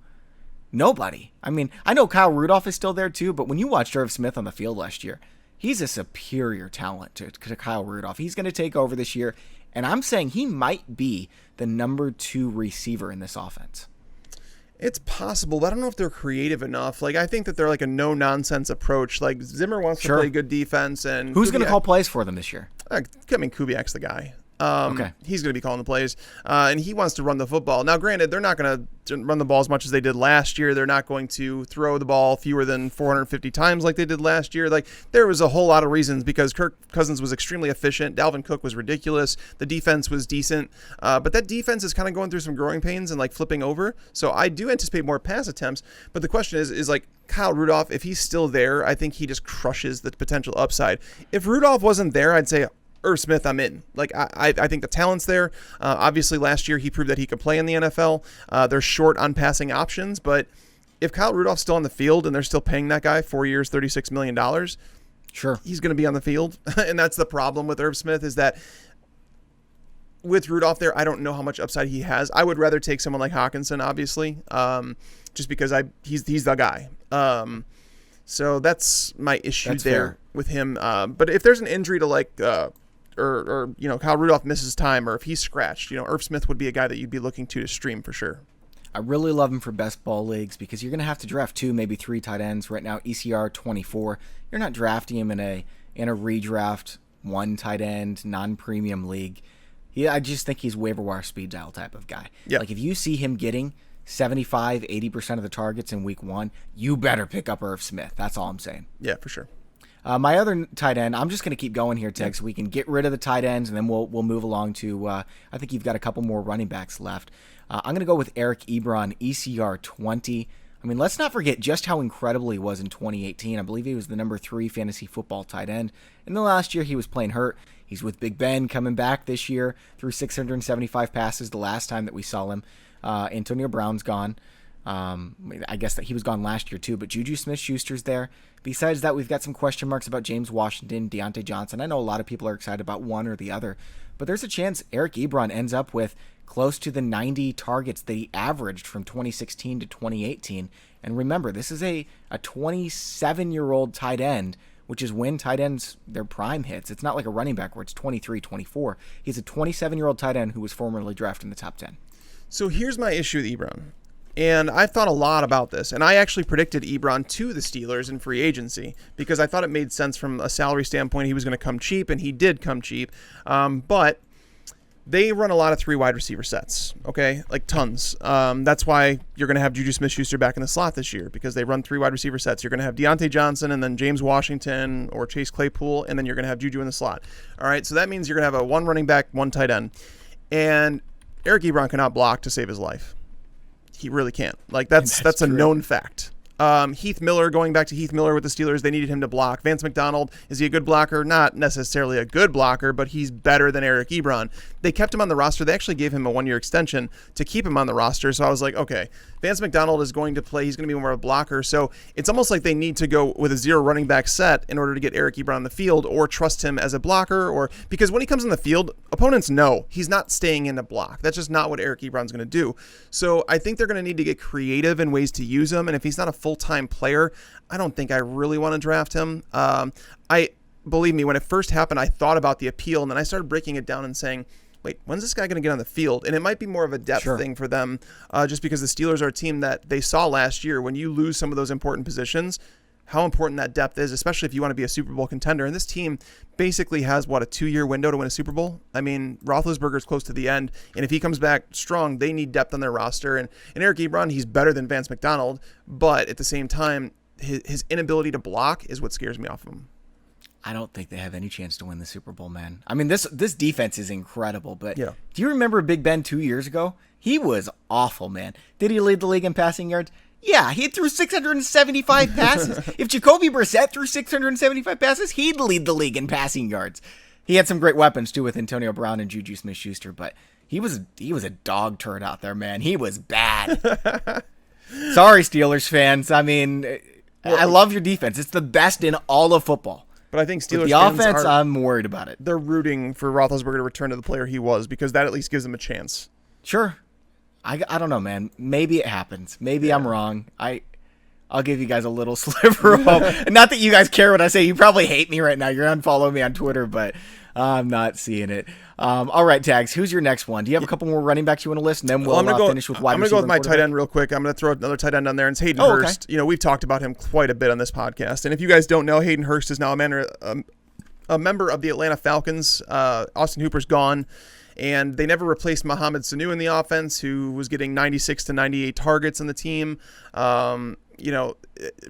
Speaker 1: Nobody. I know Kyle Rudolph is still there too, but when you watched Irv Smith on the field last year, he's a superior talent to Kyle Rudolph. He's going to take over this year, and I'm saying he might be the number 2 receiver in this offense.
Speaker 2: It's possible, but I don't know if they're creative enough. I think that they're a no-nonsense approach. Zimmer wants to play good defense. And
Speaker 1: who's going to call plays for them this year?
Speaker 2: Kubiak's the guy.
Speaker 1: Okay.
Speaker 2: He's going to be calling the plays, and he wants to run the football. Now, granted, they're not going to run the ball as much as they did last year. They're not going to throw the ball fewer than 450 times like they did last year. There was a whole lot of reasons because Kirk Cousins was extremely efficient. Dalvin Cook was ridiculous. The defense was decent, but that defense is kind of going through some growing pains and flipping over. So I do anticipate more pass attempts, but the question is Kyle Rudolph, if he's still there, I think he just crushes the potential upside. If Rudolph wasn't there, I'd say Irv Smith, I'm in. I think the talent's there. Obviously, last year he proved that he could play in the NFL. They're short on passing options, but if Kyle Rudolph's still on the field and they're still paying that guy 4 years, $36 million,
Speaker 1: sure,
Speaker 2: he's going to be on the field. And that's the problem with Irv Smith is that with Rudolph there, I don't know how much upside he has. I would rather take someone like Hockenson, obviously, just because he's the guy. So that's my issue
Speaker 1: That's
Speaker 2: there
Speaker 1: fair.
Speaker 2: with him. But if there's an injury to like, or Kyle Rudolph misses time, or if he's scratched, Irv Smith would be a guy that you'd be looking to stream for sure.
Speaker 1: I really love him for best ball leagues because you're going to have to draft 2, maybe 3 tight ends. Right now, ECR 24. You're not drafting him in a redraft 1 tight end non-premium league. I just think he's waiver wire speed dial type of guy.
Speaker 2: Yeah.
Speaker 1: Like if you see him getting 75, 80% of the targets in week 1, you better pick up Irv Smith. That's all I'm saying.
Speaker 2: Yeah, for sure.
Speaker 1: My other tight end, I'm just going to keep going here, Ted, so we can get rid of the tight ends, and then we'll move along to, I think you've got a couple more running backs left. I'm going to go with Eric Ebron, ECR 20. I mean, let's not forget just how incredible he was in 2018. I believe he was the number 3 fantasy football tight end. In the last year, he was playing hurt. He's with Big Ben coming back this year, threw 675 passes the last time that we saw him. Antonio Brown's gone. I guess that he was gone last year too, but Juju Smith-Schuster's there. Besides that, we've got some question marks about James Washington, Deontay Johnson. I know a lot of people are excited about one or the other, but there's a chance Eric Ebron ends up with close to the 90 targets that he averaged from 2016 to 2018. And remember, this is a 27-year-old tight end, which is when tight ends, their prime hits. It's not like a running back where it's 23, 24. He's a 27-year-old tight end who was formerly drafted in the top 10.
Speaker 2: So here's my issue with Ebron. And I've thought a lot about this. And I actually predicted Ebron to the Steelers in free agency because I thought it made sense from a salary standpoint. He was going to come cheap, and he did come cheap. But they run a lot of 3 wide receiver sets, okay? Like tons. That's why you're going to have Juju Smith-Schuster back in the slot this year because they run 3 wide receiver sets. You're going to have Deontay Johnson and then James Washington or Chase Claypool, and then you're going to have Juju in the slot. All right, so that means you're going to have a 1 running back, 1 tight end. And Eric Ebron cannot block to save his life. He really can't. Like that's a known fact. Heath Miller, going back to Heath Miller with the Steelers, they needed him to block. Vance McDonald, is he a good blocker? Not necessarily a good blocker, but he's better than Eric Ebron. They kept him on the roster. They actually gave him a 1-year extension to keep him on the roster. So I was like, okay, Vance McDonald is going to play. He's going to be more of a blocker. So it's almost like they need to go with a 0 running back set in order to get Eric Ebron on the field or trust him as a blocker. Or because when he comes on the field, opponents know he's not staying in the block. That's just not what Eric Ebron's going to do. So I think they're going to need to get creative in ways to use him. And if he's not a full-time player, I don't think I really want to draft him. Believe me, when it first happened, I thought about the appeal, and then I started breaking it down and saying, wait, when's this guy going to get on the field? And it might be more of a depth thing for them, just because the Steelers are a team that they saw last year. When you lose some of those important positions, how important that depth is, especially if you want to be a Super Bowl contender. And this team basically has, a 2-year window to win a Super Bowl? I mean, Roethlisberger's close to the end, and if he comes back strong, they need depth on their roster. And Eric Ebron, he's better than Vance McDonald, but at the same time, his inability to block is what scares me off of him.
Speaker 1: I don't think they have any chance to win the Super Bowl, man. I mean, this defense is incredidible, but
Speaker 2: Yeah.
Speaker 1: Do you remember Big Ben 2 years ago? He was awful, man. Did he lead the league in passing yards? Yeah, he threw 675 passes. If Jacoby Brissett threw 675 passes, he'd lead the league in passing yards. He had some great weapons, too, with Antonio Brown and Juju Smith-Schuster, but he was a dog turd out there, man. He was bad. Sorry, Steelers fans. I mean, I love your defense. It's the best in all of football.
Speaker 2: But I think Steelers
Speaker 1: With the
Speaker 2: fans
Speaker 1: offense, I'm worried about it.
Speaker 2: they're rooting for Roethlisberger to return to the player he was because that at least gives him a chance.
Speaker 1: Sure. I don't know, man. Maybe it happens. Maybe I'm wrong. I'll give you guys a little sliver of hope. And not that you guys care what I say. You probably hate me right now. You're unfollowing me on Twitter, but I'm not seeing it. All right, Tags. Who's your next one? Do you have a couple more running backs you want to list? And then we'll finish with wide
Speaker 2: I'm going to
Speaker 1: receiver
Speaker 2: go with my
Speaker 1: and
Speaker 2: tight end real quick. I'm going to throw another tight end on there. And it's Hayden
Speaker 1: Oh, okay.
Speaker 2: Hurst. We've talked about him quite a bit on this podcast. And if you guys don't know, Hayden Hurst is now a member of the Atlanta Falcons. Austin Hooper's gone. And they never replaced Mohamed Sanu in the offense, who was getting 96 to 98 targets on the team.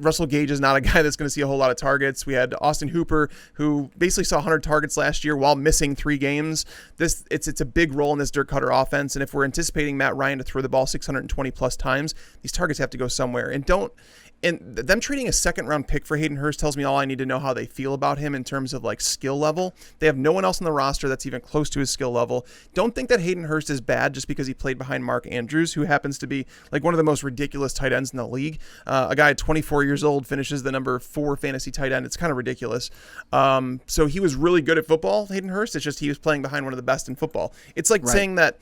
Speaker 2: Russell Gage is not a guy that's going to see a whole lot of targets. We had Austin Hooper, who basically saw 100 targets last year while missing 3 games. It's a big role in this Dirk Cutter offense. And if we're anticipating Matt Ryan to throw the ball 620 plus times, these targets have to go somewhere. And them trading a 2nd-round pick for Hayden Hurst tells me all I need to know how they feel about him in terms of like skill level. They have no one else on the roster that's even close to his skill level. Don't think that Hayden Hurst is bad just because he played behind Mark Andrews, who happens to be like one of the most ridiculous tight ends in the league. A guy at 24 years old finishes the number 4 fantasy tight end. It's kind of ridiculous. So he was really good at football, Hayden Hurst. It's just he was playing behind one of the best in football. It's like saying that,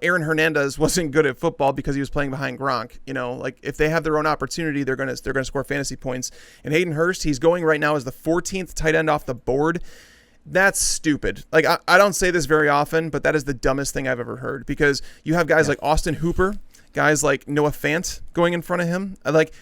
Speaker 2: Aaron Hernandez wasn't good at football because he was playing behind Gronk. Like if they have their own opportunity, they're gonna score fantasy points. And Hayden Hurst, he's going right now as the 14th tight end off the board. That's stupid. Like I don't say this very often, but that is the dumbest thing I've ever heard, because you have guys like Austin Hooper, guys like Noah Fant going in front of him, like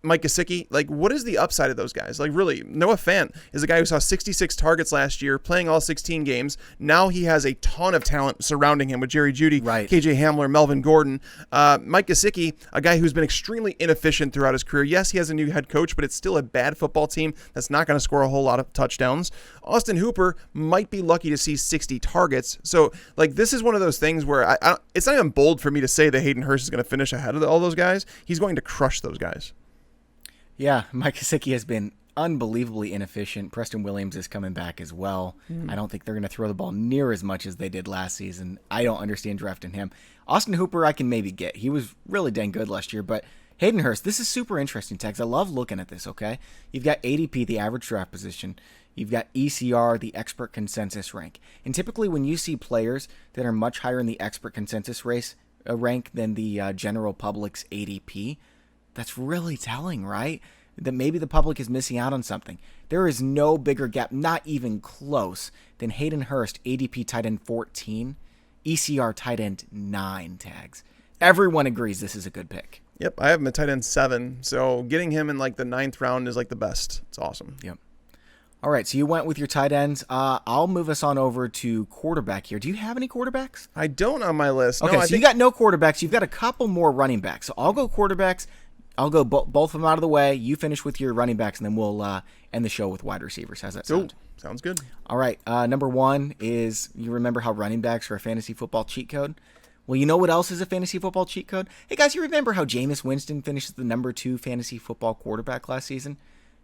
Speaker 2: Mike Gesicki. Like, what is the upside of those guys? Like, really, Noah Fant is a guy who saw 66 targets last year, playing all 16 games. Now he has a ton of talent surrounding him with Jerry Jeudy, KJ Hamler, Melvin Gordon. Mike Gesicki, a guy who's been extremely inefficient throughout his career. Yes, he has a new head coach, but it's still a bad football team that's not going to score a whole lot of touchdowns. Austin Hooper might be lucky to see 60 targets. So, like, this is one of those things where it's not even bold for me to say that Hayden Hurst is going to finish ahead of all those guys. He's going to crush those guys.
Speaker 1: Yeah, Mike Gesicki has been unbelievably inefficient. Preston Williams is coming back as well. I don't think they're going to throw the ball near as much as they did last season. I don't understand drafting him. Austin Hooper I can maybe get. He was really dang good last year, but Hayden Hurst, this is super interesting, Tex. I love looking at this, okay? You've got ADP, the average draft position. You've got ECR, the expert consensus rank. And typically when you see players that are much higher in the expert consensus rank than the general public's ADP, that's really telling, right? That maybe the public is missing out on something. There is no bigger gap, not even close, than Hayden Hurst, ADP tight end 14, ECR tight end 9 tags. Everyone agrees this is a good pick.
Speaker 2: Yep, I have him at tight end 7, so getting him in like the 9th round is like the best. It's awesome.
Speaker 1: Yep. All right, so you went with your tight ends. I'll move us on over to quarterback here. Do you have any quarterbacks?
Speaker 2: I don't on my list.
Speaker 1: Okay, so you got no quarterbacks. You've got a couple more running backs. So I'll go quarterbacks. I'll go both of them out of the way. You finish with your running backs, and then we'll end the show with wide receivers. How's that sound?
Speaker 2: Ooh, sounds good.
Speaker 1: All right, number 1 is, you remember how running backs are a fantasy football cheat code? Well, you know what else is a fantasy football cheat code? Hey, guys, you remember how Jameis Winston finished the number 2 fantasy football quarterback last season?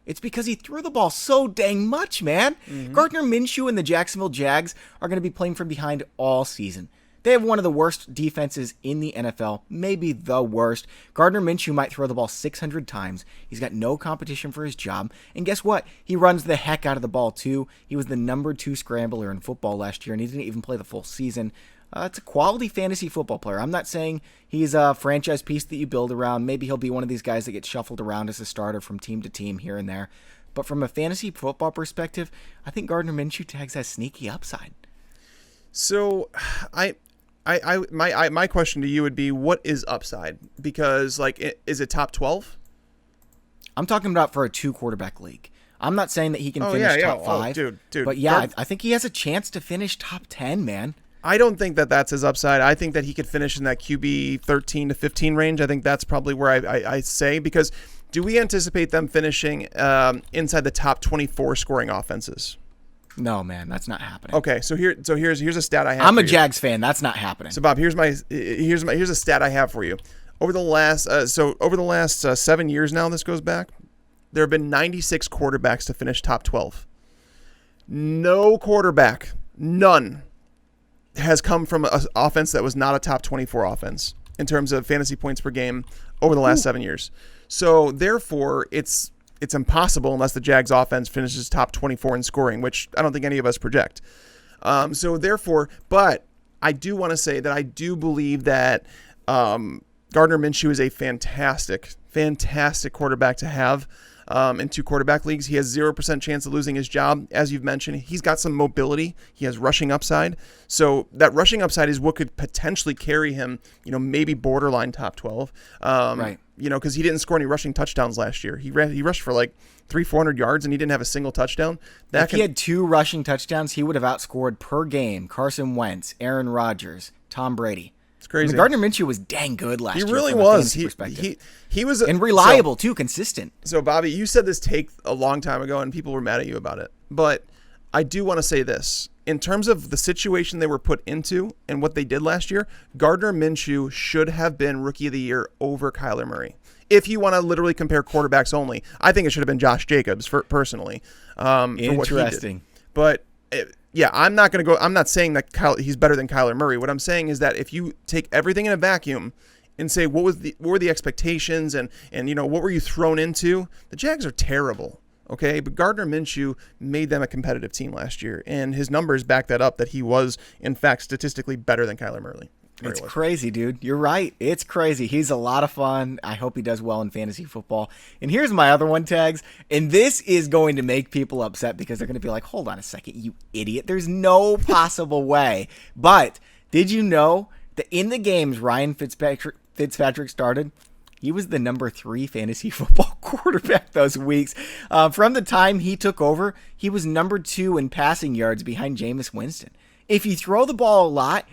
Speaker 1: It's because he threw the ball so dang much, man. Gardner Minshew and the Jacksonville Jags are going to be playing from behind all season. They have one of the worst defenses in the NFL, maybe the worst. Gardner Minshew might throw the ball 600 times. He's got no competition for his job. And guess what? He runs the heck out of the ball, too. He was the number 2 scrambler in football last year, and he didn't even play the full season. It's a quality fantasy football player. I'm not saying he's a franchise piece that you build around. Maybe he'll be one of these guys that gets shuffled around as a starter from team to team here and there. But from a fantasy football perspective, I think Gardner Minshew tags has sneaky upside.
Speaker 2: So my question to you would be, what is upside? Because, like, is it top 12?
Speaker 1: I'm talking about for a 2-quarterback league. I'm not saying that he can finish top 5.
Speaker 2: Dude.
Speaker 1: But yeah, I think he has a chance to finish top 10, man.
Speaker 2: I don't think that that's his upside. I think that he could finish in that QB 13 to 15 range. I think that's probably where I say, because do we anticipate them finishing inside the top 24 scoring offenses?
Speaker 1: No, man, that's not happening.
Speaker 2: Okay, so here's a stat I have.
Speaker 1: I'm a Jags fan. That's not happening.
Speaker 2: So Bob, here's a stat I have for you. Over the last 7 years now, this goes back, there have been 96 quarterbacks to finish top 12. No quarterback, none, has come from an offense that was not a top 24 offense in terms of fantasy points per game over the last 7 years. So therefore, it's impossible unless the Jags offense finishes top 24 in scoring, which I don't think any of us project. So therefore, but I do want to say that I do believe that Gardner Minshew is a fantastic quarterback to have in 2 quarterback leagues. He has 0% chance of losing his job. As you've mentioned, he's got some mobility. He has rushing upside. So that rushing upside is what could potentially carry him, maybe borderline top 12. Right. Because he didn't score any rushing touchdowns last year. He rushed for like 300-400 yards, and he didn't have a single touchdown.
Speaker 1: If he had 2 rushing touchdowns, he would have outscored per game Carson Wentz, Aaron Rodgers, Tom Brady.
Speaker 2: It's crazy.
Speaker 1: Gardner Minshew was dang good last year.
Speaker 2: He really was. He was
Speaker 1: and reliable too, consistent.
Speaker 2: So Bobby, you said this take a long time ago, and people were mad at you about it. But I do want to say this. In terms of the situation they were put into and what they did last year, Gardner Minshew should have been Rookie of the Year over Kyler Murray. If you want to literally compare quarterbacks only, I think it should have been Josh Jacobs personally.
Speaker 1: Interesting.
Speaker 2: For what he did. But yeah, I'm not saying that he's better than Kyler Murray. What I'm saying is that if you take everything in a vacuum and say what were the expectations and what were you thrown into, the Jags are terrible. Okay, but Gardner Minshew made them a competitive team last year, and his numbers back that up, that he was, in fact, statistically better than Kyler Murray.
Speaker 1: It's crazy, dude. You're right. It's crazy. He's a lot of fun. I hope he does well in fantasy football. And here's my other one, Tags. And this is going to make people upset because they're going to be like, hold on a second, you idiot. There's no possible way. But did you know that in the games Ryan Fitzpatrick started, he was the number 3 fantasy football quarterback those weeks. From the time he took over, he was number 2 in passing yards behind Jameis Winston. If you throw the ball a lot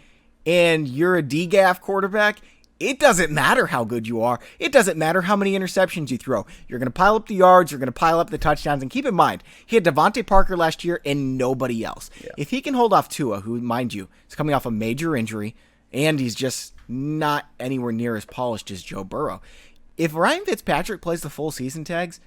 Speaker 1: and you're a DGAF quarterback, it doesn't matter how good you are. It doesn't matter how many interceptions you throw. You're going to pile up the yards. You're going to pile up the touchdowns. And keep in mind, he had DeVante Parker last year and nobody else. Yeah. If he can hold off Tua, who, mind you, is coming off a major injury, and he's just not anywhere near as polished as Joe Burrow. If Ryan Fitzpatrick plays the full season, Tags,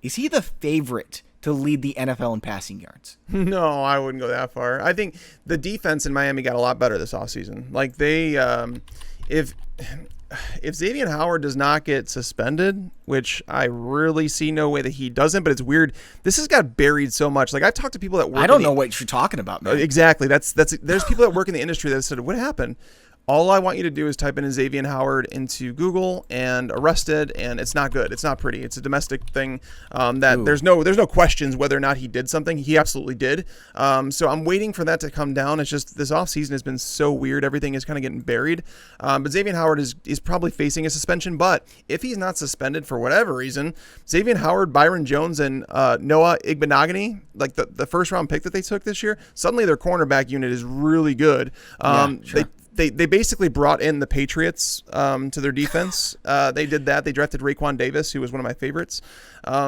Speaker 1: is he the favorite to lead the NFL in passing yards?
Speaker 2: No, I wouldn't go that far. I think the defense in Miami got a lot better this offseason. Like they, if Xavier Howard does not get suspended, which I really see no way that he doesn't, but it's weird. This has got buried so much. Like I've talked to people that work.
Speaker 1: I don't know what you're talking about, man.
Speaker 2: Exactly. There's people that work in the industry that said, "What happened?" All I want you to do is type in Xavier Howard into Google and arrested, and it's not good. It's not pretty. It's a domestic thing that there's no questions whether or not he did something. He absolutely did. So I'm waiting for that to come down. It's just this offseason has been so weird. Everything is kind of getting buried. But Xavier Howard is probably facing a suspension. But if he's not suspended for whatever reason, Xavier Howard, Byron Jones, and Noah Igbenogany, like the first round pick that they took this year, suddenly their cornerback unit is really good. Sure. They basically brought in the Patriots to their defense. They did that. They drafted Raekwon Davis, who was one of my favorites.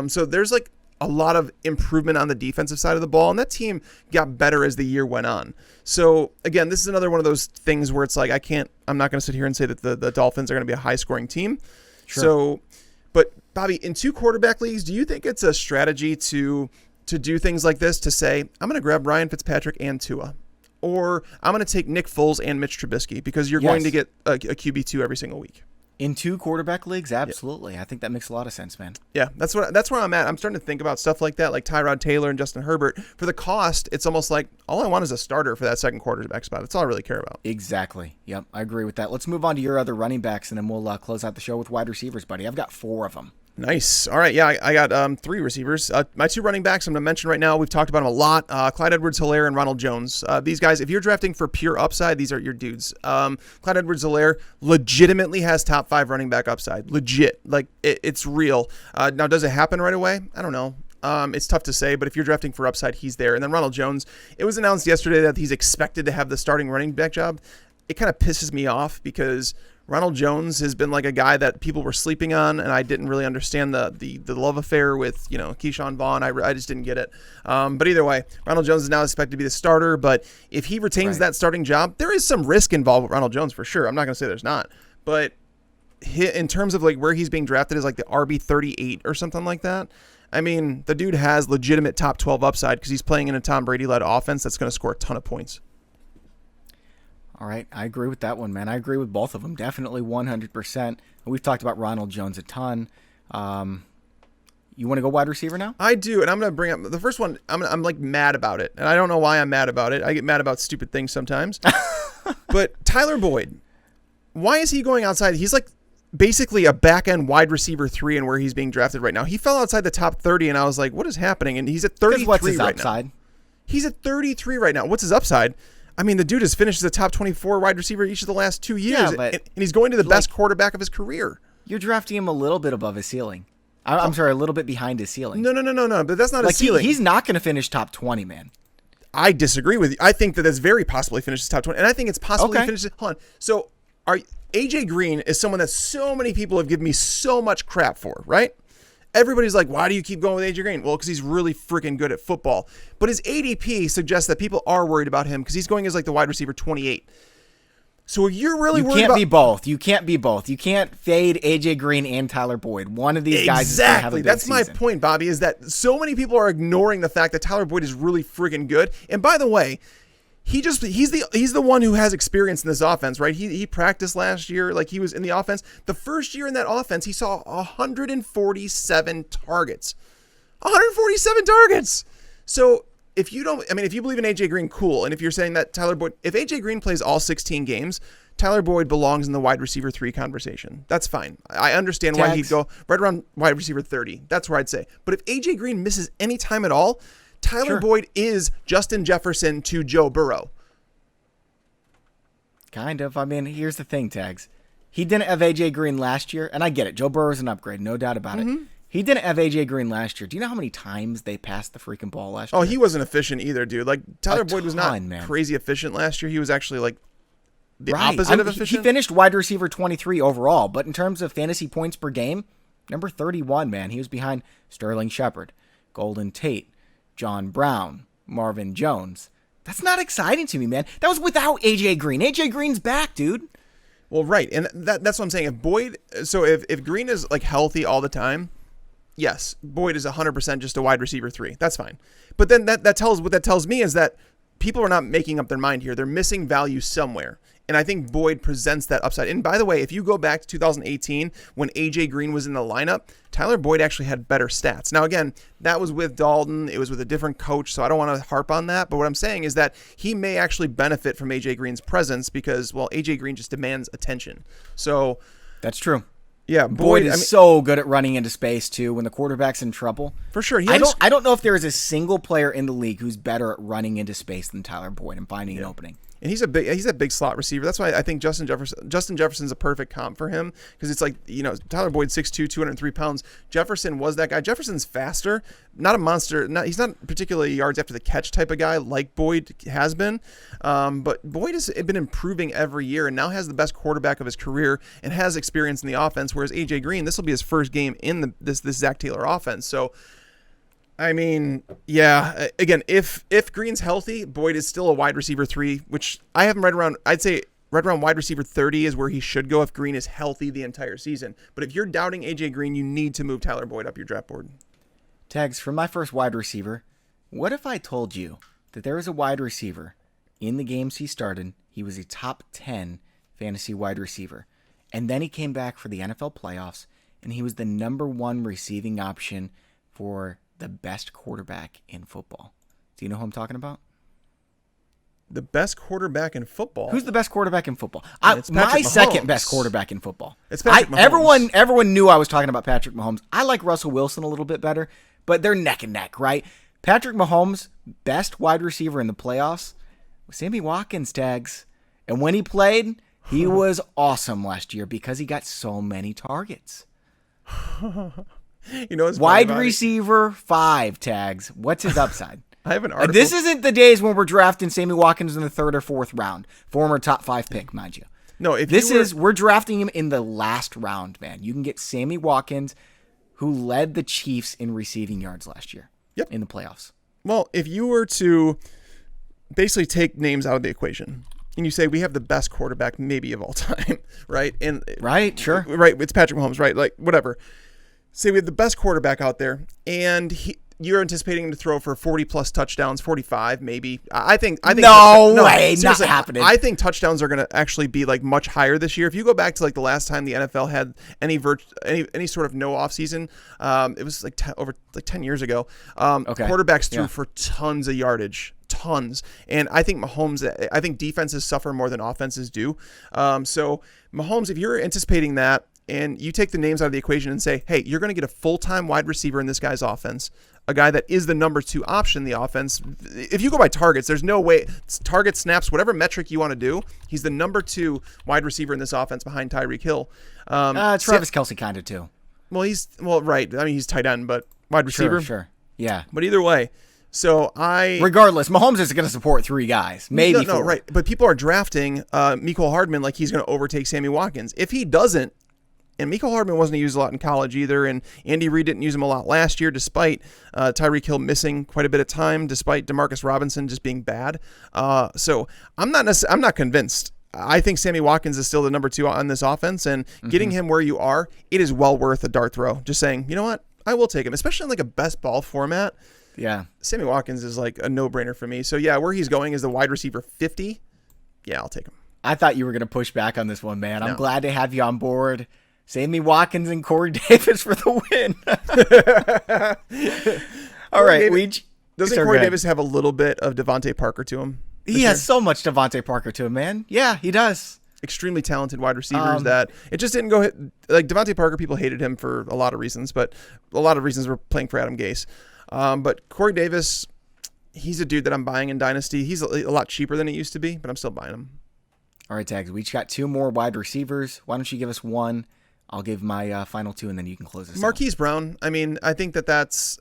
Speaker 2: So there's like a lot of improvement on the defensive side of the ball, and that team got better as the year went on. So again, this is another one of those things where it's like I'm not going to sit here and say that the Dolphins are going to be a high-scoring team. Sure. So, but Bobby, in 2 quarterback leagues, do you think it's a strategy to do things like this, to say, I'm going to grab Ryan Fitzpatrick and Tua? Or I'm going to take Nick Foles and Mitch Trubisky, because you're going to get a QB2 every single week.
Speaker 1: In 2 quarterback leagues, absolutely. Yeah. I think that makes a lot of sense, man.
Speaker 2: Yeah, that's where I'm at. I'm starting to think about stuff like that, like Tyrod Taylor and Justin Herbert. For the cost, it's almost like all I want is a starter for that second quarterback spot. That's all I really care about.
Speaker 1: Exactly. Yep, I agree with that. Let's move on to your other running backs, and then we'll close out the show with wide receivers, buddy. I've got 4 of them.
Speaker 2: Nice. All right. Yeah, I got 3 receivers. My 2 running backs I'm going to mention right now, we've talked about them a lot. Clyde Edwards-Helaire and Ronald Jones. These guys, if you're drafting for pure upside, these are your dudes. Clyde Edwards-Helaire legitimately has top 5 running back upside. Legit. Like, it's real. Now, does it happen right away? I don't know. It's tough to say, but if you're drafting for upside, he's there. And then Ronald Jones, it was announced yesterday that he's expected to have the starting running back job. It kind of pisses me off because Ronald Jones has been like a guy that people were sleeping on, and I didn't really understand the love affair with Keyshawn Vaughn. I just didn't get it. But either way, Ronald Jones is now expected to be the starter. But if he retains that starting job, there is some risk involved with Ronald Jones for sure. I'm not going to say there's not, but in terms of like where he's being drafted is like the RB38 or something like that. I mean, the dude has legitimate top 12 upside because he's playing in a Tom Brady-led offense that's going to score a ton of points.
Speaker 1: All right, I agree with that one, man. I agree with both of them. Definitely 100%. We've talked about Ronald Jones a ton. You want to go wide receiver now?
Speaker 2: I do, and I'm going to bring up the first one. I'm like mad about it, and I don't know why I'm mad about it. I get mad about stupid things sometimes. But Tyler Boyd, why is he going outside? He's like basically a back-end wide receiver 3 in where he's being drafted right now. He fell outside the top 30, and I was like, what is happening? And he's at 33
Speaker 1: what's his
Speaker 2: right
Speaker 1: upside?
Speaker 2: now. He's at 33 right now. What's his upside? I mean, the dude has finished as a top 24 wide receiver each of the last 2 years, and he's going to the best quarterback of his career.
Speaker 1: You're drafting him a little bit above his ceiling. I'm sorry, a little bit behind his ceiling.
Speaker 2: No, but that's not a ceiling.
Speaker 1: He's not going to finish top 20, man.
Speaker 2: I disagree with you. I think that that's very possibly finishes top 20, and I think it's possibly finishes. Hold on. So, AJ Green is someone that so many people have given me so much crap for, right? Everybody's like, why do you keep going with AJ Green? Well, because he's really freaking good at football. But his ADP suggests that people are worried about him because he's going as like the wide receiver 28. So you're really worried about...
Speaker 1: You can't be both. You can't be both. You can't fade AJ Green and Tyler Boyd. One of these guys is going to have a good
Speaker 2: That's
Speaker 1: season.
Speaker 2: My point, Bobby, is that so many people are ignoring the fact that Tyler Boyd is really freaking good. And by the way, he's the one who has experience in this offense, right? He practiced last year, like he was in the offense. The first year in that offense, he saw 147 targets. 147 targets. So if you believe in AJ Green, cool. And if you're saying that Tyler Boyd, if AJ Green plays all 16 games, Tyler Boyd belongs in the wide receiver 3 conversation. That's fine. I understand why he'd go right around wide receiver 30. That's where I'd say. But if AJ Green misses any time at all, Tyler Boyd is Justin Jefferson to Joe Burrow.
Speaker 1: Kind of. I mean, here's the thing, Tags. He didn't have AJ Green last year, and I get it. Joe Burrow's an upgrade, no doubt about it. He didn't have AJ Green last year. Do you know how many times they passed the freaking ball last year?
Speaker 2: Oh, he wasn't efficient either, dude. Like Tyler Boyd was not crazy efficient last year. He was actually like the opposite of efficient.
Speaker 1: He finished wide receiver 23 overall, but in terms of fantasy points per game, number 31, man. He was behind Sterling Shepard, Golden Tate, John Brown, Marvin Jones. That's not exciting to me, man. That was without AJ Green. AJ Green's back, dude.
Speaker 2: Well, right, and that's what I'm saying. If Green is like healthy all the time, yes, Boyd is 100% just a wide receiver 3. That's fine. But then what that tells me is that people are not making up their mind here. They're missing value somewhere. And I think Boyd presents that upside. And by the way, if you go back to 2018 when AJ Green was in the lineup, Tyler Boyd actually had better stats. Now, again, that was with Dalton. It was with a different coach, so I don't want to harp on that. But what I'm saying is that he may actually benefit from AJ Green's presence because, well, AJ Green just demands attention. So
Speaker 1: that's true.
Speaker 2: Yeah,
Speaker 1: Boyd is so good at running into space too when the quarterback's in trouble.
Speaker 2: For sure.
Speaker 1: I don't know if there is a single player in the league who's better at running into space than Tyler Boyd and finding an opening.
Speaker 2: And he's a big slot receiver. That's why I think Justin Jefferson's a perfect comp for him because it's like, Tyler Boyd 6'2", 203 pounds. Jefferson was that guy. Jefferson's faster, not a monster. He's not particularly yards after the catch type of guy like Boyd has been. But Boyd has been improving every year and now has the best quarterback of his career and has experience in the offense. Whereas AJ Green, this will be his first game in this Zach Taylor offense. So, I mean, yeah, again, if Green's healthy, Boyd is still a wide receiver 3, which I have him I'd say right around wide receiver 30 is where he should go if Green is healthy the entire season. But if you're doubting AJ Green, you need to move Tyler Boyd up your draft board.
Speaker 1: Tags, for my first wide receiver, what if I told you that there was a wide receiver in the games he started, he was a top 10 fantasy wide receiver, and then he came back for the NFL playoffs, and he was the number 1 receiving option for the best quarterback in football. Do you know who I'm talking about?
Speaker 2: The best quarterback in football?
Speaker 1: Who's the best quarterback in football?
Speaker 2: My
Speaker 1: second best quarterback in football.
Speaker 2: It's Patrick Mahomes.
Speaker 1: Everyone knew I was talking about Patrick Mahomes. I like Russell Wilson a little bit better, but they're neck and neck, right? Patrick Mahomes, best wide receiver in the playoffs, was Sammy Watkins, Tags. And when he played, he was awesome last year because he got so many targets. Wide receiver 5, Tags. What's his upside?
Speaker 2: I have an article.
Speaker 1: This isn't the days when we're drafting Sammy Watkins in the 3rd or 4th round. Former top 5 pick, mind you.
Speaker 2: No,
Speaker 1: we're drafting him in the last round, man. You can get Sammy Watkins, who led the Chiefs in receiving yards last year.
Speaker 2: Yep.
Speaker 1: In the playoffs.
Speaker 2: Well, if you were to basically take names out of the equation, and you say we have the best quarterback maybe of all time, right?
Speaker 1: Right, sure.
Speaker 2: Right, it's Patrick Mahomes, right? Like, whatever. Say we have the best quarterback out there, and you're anticipating him to throw for 40-plus touchdowns, 45 maybe. I think
Speaker 1: no way, not happening.
Speaker 2: I think touchdowns are going to actually be like much higher this year. If you go back to like the last time the NFL had any sort of no offseason, it was like over 10 years ago. Quarterbacks threw for tons of yardage. Tons. And I think defenses suffer more than offenses do. So Mahomes, if you're anticipating that, and you take the names out of the equation and say, hey, you're going to get a full-time wide receiver in this guy's offense, a guy that is the number 2 option in the offense. If you go by targets, there's no way. Target snaps, whatever metric you want to do, he's the number 2 wide receiver in this offense behind Tyreek Hill.
Speaker 1: Travis Kelce kind of too.
Speaker 2: Well, right. I mean, he's tight end, but wide receiver.
Speaker 1: Sure. Yeah.
Speaker 2: But either way.
Speaker 1: Regardless, Mahomes is going to support 3 guys, maybe 4.
Speaker 2: No, right. But people are drafting Mecole Hardman like he's going to overtake Sammy Watkins. If he doesn't, and Mecole Hardman wasn't used a lot in college either, and Andy Reid didn't use him a lot last year, despite Tyreek Hill missing quite a bit of time, despite Demarcus Robinson just being bad. So I'm not convinced. I think Sammy Watkins is still the number 2 on this offense, and getting him where you are, it is well worth a dart throw. Just saying, you know what, I will take him, especially in like a best ball format.
Speaker 1: Yeah.
Speaker 2: Sammy Watkins is like a no-brainer for me. So, yeah, where he's going is the wide receiver 50. Yeah, I'll take him.
Speaker 1: I thought you were going to push back on this one, man. I'm
Speaker 2: No.
Speaker 1: glad to have you on board. Sammy Watkins and Corey Davis for the win. All right.
Speaker 2: Doesn't Corey Davis have a little bit of DeVante Parker to him?
Speaker 1: He has so much DeVante Parker to him, man. Yeah, he does.
Speaker 2: Extremely talented wide receivers that it just didn't go like DeVante Parker. People hated him for a lot of reasons, but a lot of reasons were playing for Adam Gase. But Corey Davis, he's a dude that I'm buying in Dynasty. He's a lot cheaper than he used to be, but I'm still buying him.
Speaker 1: All right, Tags. We each got 2 more wide receivers. Why don't you give us one? I'll give my final 2, and then you can close this out.
Speaker 2: Marquise Brown. I mean, I think that's.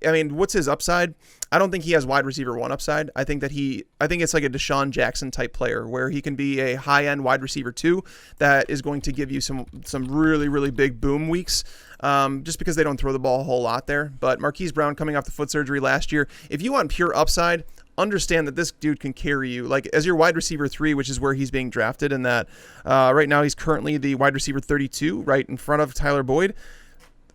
Speaker 2: I mean, what's his upside? I don't think he has wide receiver 1 upside. I think it's like a Deshaun Jackson type player where he can be a high end wide receiver 2 that is going to give you some really, really big boom weeks. Just because they don't throw the ball a whole lot there. But Marquise Brown coming off the foot surgery last year. If you want pure upside, understand that this dude can carry you like as your wide receiver 3, which is where he's being drafted. And that right now he's currently the wide receiver 32 right in front of Tyler Boyd.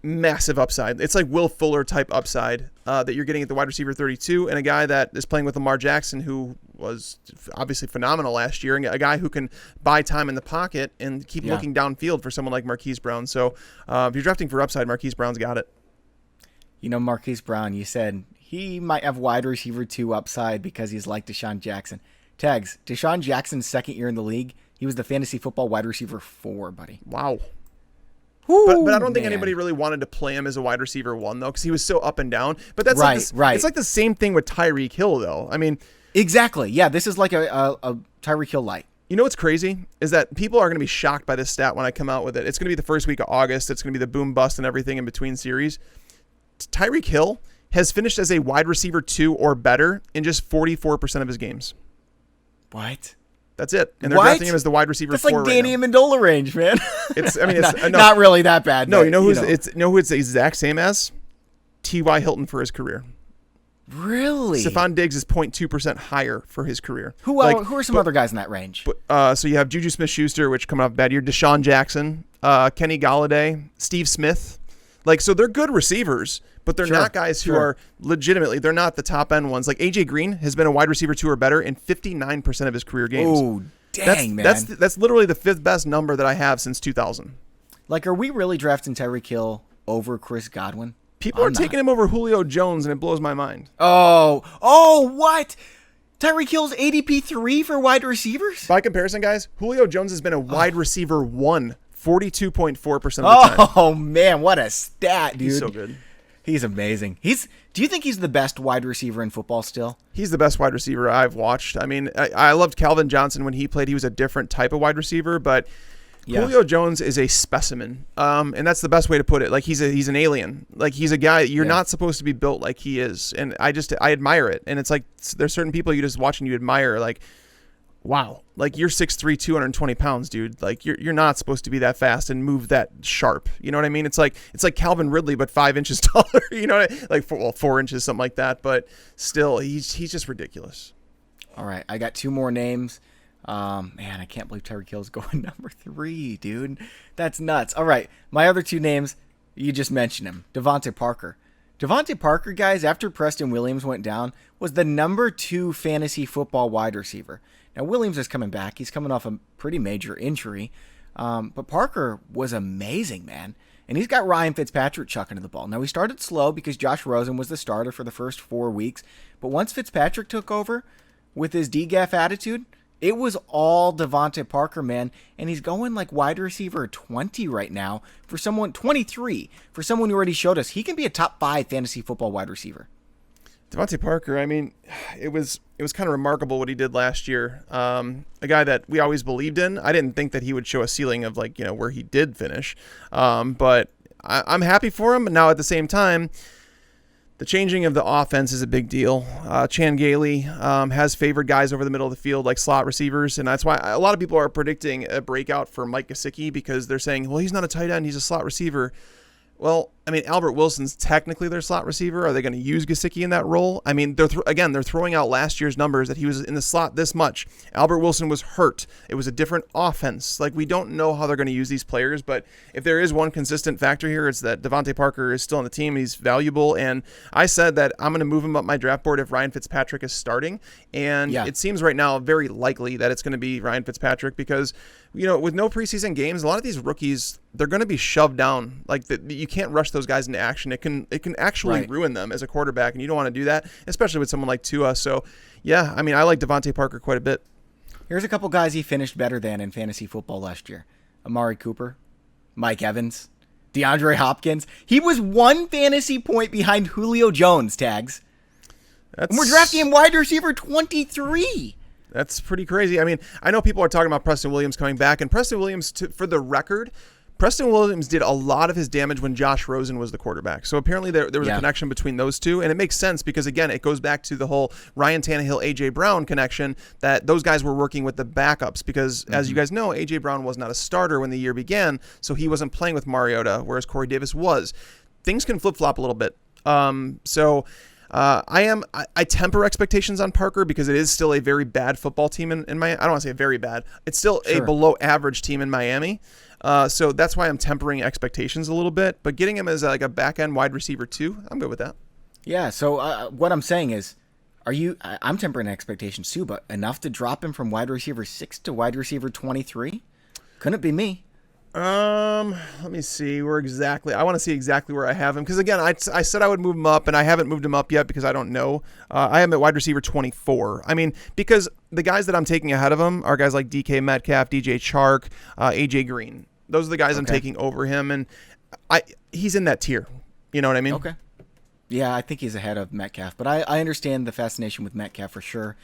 Speaker 2: Massive upside. It's like Will Fuller type upside that you're getting at the wide receiver 32, and a guy that is playing with Lamar Jackson, who was obviously phenomenal last year, and a guy who can buy time in the pocket and keep looking downfield for someone like Marquise Brown. So if you're drafting for upside, Marquise Brown's got it.
Speaker 1: You know, Marquise Brown, you said he might have wide receiver 2 upside because he's like Deshaun Jackson. Tags, Deshaun Jackson's second year in the league, he was the fantasy football wide receiver 4, buddy.
Speaker 2: Wow.
Speaker 1: Woo,
Speaker 2: but I don't think
Speaker 1: man.
Speaker 2: anybody really wanted to play him as a wide receiver 1 though, because he was so up and down. But that's
Speaker 1: right.
Speaker 2: It's like the same thing with Tyreek Hill though. I mean,
Speaker 1: exactly. Yeah, this is like a Tyreek Hill light.
Speaker 2: You know what's crazy is that people are going to be shocked by this stat when I come out with it. It's going to be the first week of August. It's going to be the boom bust and everything in between series. Tyreek Hill has finished as a wide receiver 2 or better in just 44% of his games.
Speaker 1: What?
Speaker 2: That's it. And they're drafting him as the wide receiver 4
Speaker 1: That's like Danny Amendola range, man.
Speaker 2: It's
Speaker 1: not really that bad.
Speaker 2: No,
Speaker 1: but,
Speaker 2: you know who it's the exact same as? T.Y. Hilton for his career.
Speaker 1: Really?
Speaker 2: Stephon Diggs is 0.2% higher for his career.
Speaker 1: Who are some other guys in that range?
Speaker 2: So you have Juju Smith-Schuster, which coming off a bad year, Deshaun Jackson, Kenny Galladay, Steve Smith. So they're good receivers, but they're not guys who are legitimately, they're not the top end ones. Like AJ Green has been a wide receiver 2 or better in 59% of his career games.
Speaker 1: Oh, dang, man.
Speaker 2: That's literally the 5th best number that I have since 2000.
Speaker 1: Like, are we really drafting Tyreek Hill over Chris Godwin?
Speaker 2: People are taking him over Julio Jones, and it blows my mind.
Speaker 1: Oh, what? Tyreek Hill's ADP 3 for wide receivers?
Speaker 2: By comparison, guys, Julio Jones has been a wide receiver 1 42.4% of the time.
Speaker 1: Oh, man, what a stat, dude.
Speaker 2: He's so good.
Speaker 1: He's amazing. Do you think he's the best wide receiver in football still?
Speaker 2: He's the best wide receiver I've watched. I mean, I loved Calvin Johnson when he played. He was a different type of wide receiver, but Julio Jones is a specimen. And that's the best way to put it. Like, he's an alien. Like, he's a guy you're not supposed to be built like he is. And I admire it. And it's like there's certain people you just watch and you admire, like, wow, like you're 6'3", 220 pounds, dude. Like you're not supposed to be that fast and move that sharp. You know what I mean? It's like Calvin Ridley, but 5 inches taller. You know what I mean? Like 4 inches, something like that. But still, he's just ridiculous.
Speaker 1: All right, I got 2 more names. Man, I can't believe Tyreek Hill's going number 3, dude. That's nuts. All right, my other 2 names, you just mentioned him, DeVante Parker. DeVante Parker, guys, after Preston Williams went down, was the number 2 fantasy football wide receiver. Now, Williams is coming back. He's coming off a pretty major injury. But Parker was amazing, man. And he's got Ryan Fitzpatrick chucking to the ball. Now, he started slow because Josh Rosen was the starter for the first 4 weeks. But once Fitzpatrick took over with his DGAF attitude, it was all DeVante Parker, man. And he's going like wide receiver 20 right now for someone, 23, for someone who already showed us he can be a top 5 fantasy football wide receiver.
Speaker 2: DeVante Parker, I mean, it was kind of remarkable what he did last year. A guy that we always believed in. I didn't think that he would show a ceiling of where he did finish. But I'm happy for him. But now at the same time, the changing of the offense is a big deal. Chan Gailey has favored guys over the middle of the field like slot receivers, and that's why a lot of people are predicting a breakout for Mike Gesicki because they're saying, well, he's not a tight end, he's a slot receiver. Well, I mean, Albert Wilson's technically their slot receiver. Are they going to use Gesicki in that role? I mean, they're throwing out last year's numbers that he was in the slot this much. Albert Wilson was hurt. It was a different offense. Like, we don't know how they're going to use these players, but if there is one consistent factor here, it's that DeVante Parker is still on the team. He's valuable, and I said that I'm going to move him up my draft board if Ryan Fitzpatrick is starting, and It seems right now very likely that it's going to be Ryan Fitzpatrick because, with no preseason games, a lot of these rookies, they're going to be shoved down. Like, you can't rush those guys into action. It can actually ruin them as a quarterback, and you don't want to do that, especially with someone like Tua. So, yeah, I mean, I like DeVante Parker quite a bit.
Speaker 1: Here's a couple guys he finished better than in fantasy football last year. Amari Cooper, Mike Evans, DeAndre Hopkins. He was 1 fantasy point behind Julio Jones, Tags. And we're drafting him wide receiver 23.
Speaker 2: That's pretty crazy. I mean, I know people are talking about Preston Williams coming back, and Preston Williams, for the record, Preston Williams did a lot of his damage when Josh Rosen was the quarterback. So apparently there was a connection between those two, and it makes sense because, again, it goes back to the whole Ryan Tannehill, A.J. Brown connection that those guys were working with the backups because, as you guys know, A.J. Brown was not a starter when the year began, so he wasn't playing with Mariota, whereas Corey Davis was. Things can flip-flop a little bit. I temper expectations on Parker because it is still a very bad football team in Miami. I don't want to say very bad. It's still a below average team in Miami. So that's why I'm tempering expectations a little bit. But getting him as like a back end wide receiver 2, I'm good with that.
Speaker 1: Yeah. So what I'm saying is, I'm tempering expectations too, but enough to drop him from wide receiver 6 to wide receiver 23? Couldn't be me.
Speaker 2: Let me see I want to see exactly where I have him. Because again, I said I would move him up and I haven't moved him up yet because I don't know. I am at wide receiver 24. I mean, because the guys that I'm taking ahead of him are guys like DK Metcalf, DJ Chark, AJ Green. Those are the guys I'm taking over him. And he's in that tier. You know what I mean?
Speaker 1: Okay. Yeah, I think he's ahead of Metcalf, but I understand the fascination with Metcalf for sure.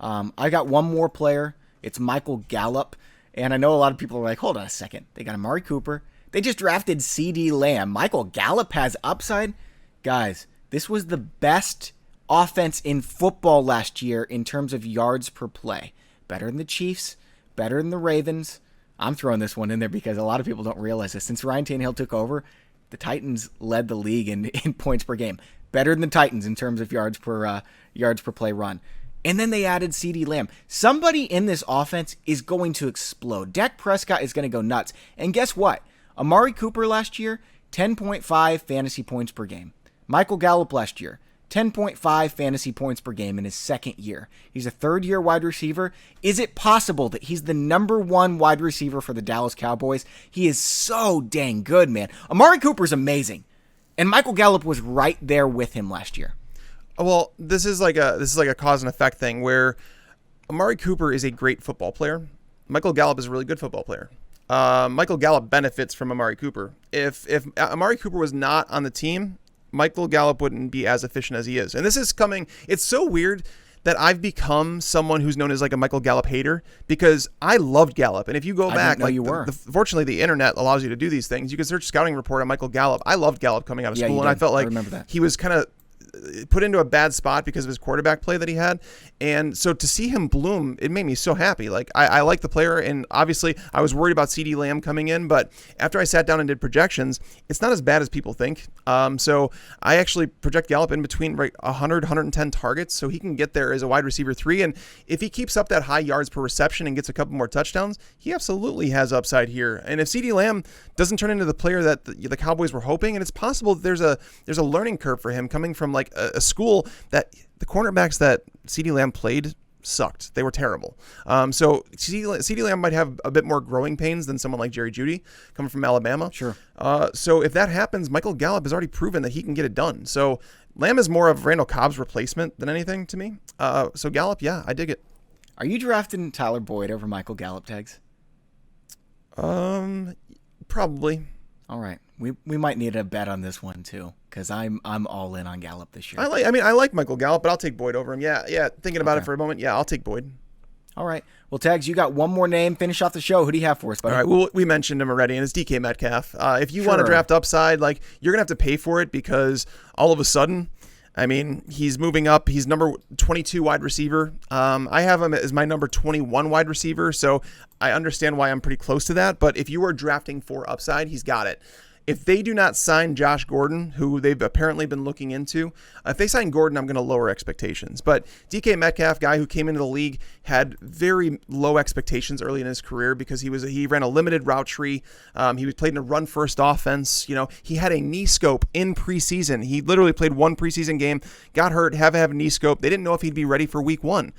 Speaker 1: I got one more player. It's Michael Gallup. And I know a lot of people are like, hold on a second. They got Amari Cooper. They just drafted CeeDee Lamb. Michael Gallup has upside. Guys, this was the best offense in football last year in terms of yards per play. Better than the Chiefs, better than the Ravens. I'm throwing this one in there because a lot of people don't realize this. Since Ryan Tannehill took over, the Titans led the league in points per game. Better than the Titans in terms of yards per play run. And then they added CeeDee Lamb. Somebody in this offense is going to explode. Dak Prescott is going to go nuts. And guess what? Amari Cooper last year, 10.5 fantasy points per game. Michael Gallup last year, 10.5 fantasy points per game in his second year. He's a third-year wide receiver. Is it possible that he's the number 1 wide receiver for the Dallas Cowboys? He is so dang good, man. Amari Cooper's amazing. And Michael Gallup was right there with him last year.
Speaker 2: Well, this is like a cause and effect thing where Amari Cooper is a great football player. Michael Gallup is a really good football player. Michael Gallup benefits from Amari Cooper. If Amari Cooper was not on the team, Michael Gallup wouldn't be as efficient as he is. And this is coming. It's so weird that I've become someone who's known as like a Michael Gallup hater because I loved Gallup. And if you go back, like fortunately the internet allows you to do these things. You can search scouting report on Michael Gallup. I loved Gallup coming out of school, and I felt like he was kind of put into a bad spot because of his quarterback play that he had. And so to see him bloom, it made me so happy. Like I like the player, and obviously I was worried about CeeDee Lamb coming in, but after I sat down and did projections, it's not as bad as people think. So I actually project Gallup in between 100, 110 targets, so he can get there as a wide receiver 3. And if he keeps up that high yards per reception and gets a couple more touchdowns, he absolutely has upside here. And if CeeDee Lamb doesn't turn into the player that the Cowboys were hoping, and it's possible that there's a learning curve for him coming from like a school that the cornerbacks that CeeDee Lamb played sucked. They were terrible. So CeeDee Lamb might have a bit more growing pains than someone like Jerry Jeudy coming from Alabama.
Speaker 1: Sure.
Speaker 2: So if that happens, Michael Gallup has already proven that he can get it done. So Lamb is more of Randall Cobb's replacement than anything to me. So Gallup, yeah, I dig it.
Speaker 1: Are you drafting Tyler Boyd over Michael Gallup, Tags?
Speaker 2: Probably.
Speaker 1: All right. We might need a bet on this one too, because I'm all in on Gallup this year.
Speaker 2: I like Michael Gallup, but I'll take Boyd over him. Yeah. Thinking about it for a moment, yeah, I'll take Boyd.
Speaker 1: All right. Well, Tags, you got one more name. Finish off the show. Who do you have for us, buddy?
Speaker 2: All right. Well, we mentioned him already, and it's DK Metcalf. If you want to draft upside, like you're gonna have to pay for it because all of a sudden, I mean, he's moving up. He's number 22 wide receiver. I have him as my number 21 wide receiver, so I understand why I'm pretty close to that. But if you are drafting for upside, he's got it. if they do not sign Josh Gordon, who they've apparently been looking into, if they sign Gordon, I'm going to lower expectations. But DK Metcalf, guy who came into the league, had very low expectations early in his career because he ran a limited route tree. He was played in a run-first offense. He had a knee scope in preseason. He literally played one preseason game, got hurt, had to have a knee scope. They didn't know if he'd be ready for week 1.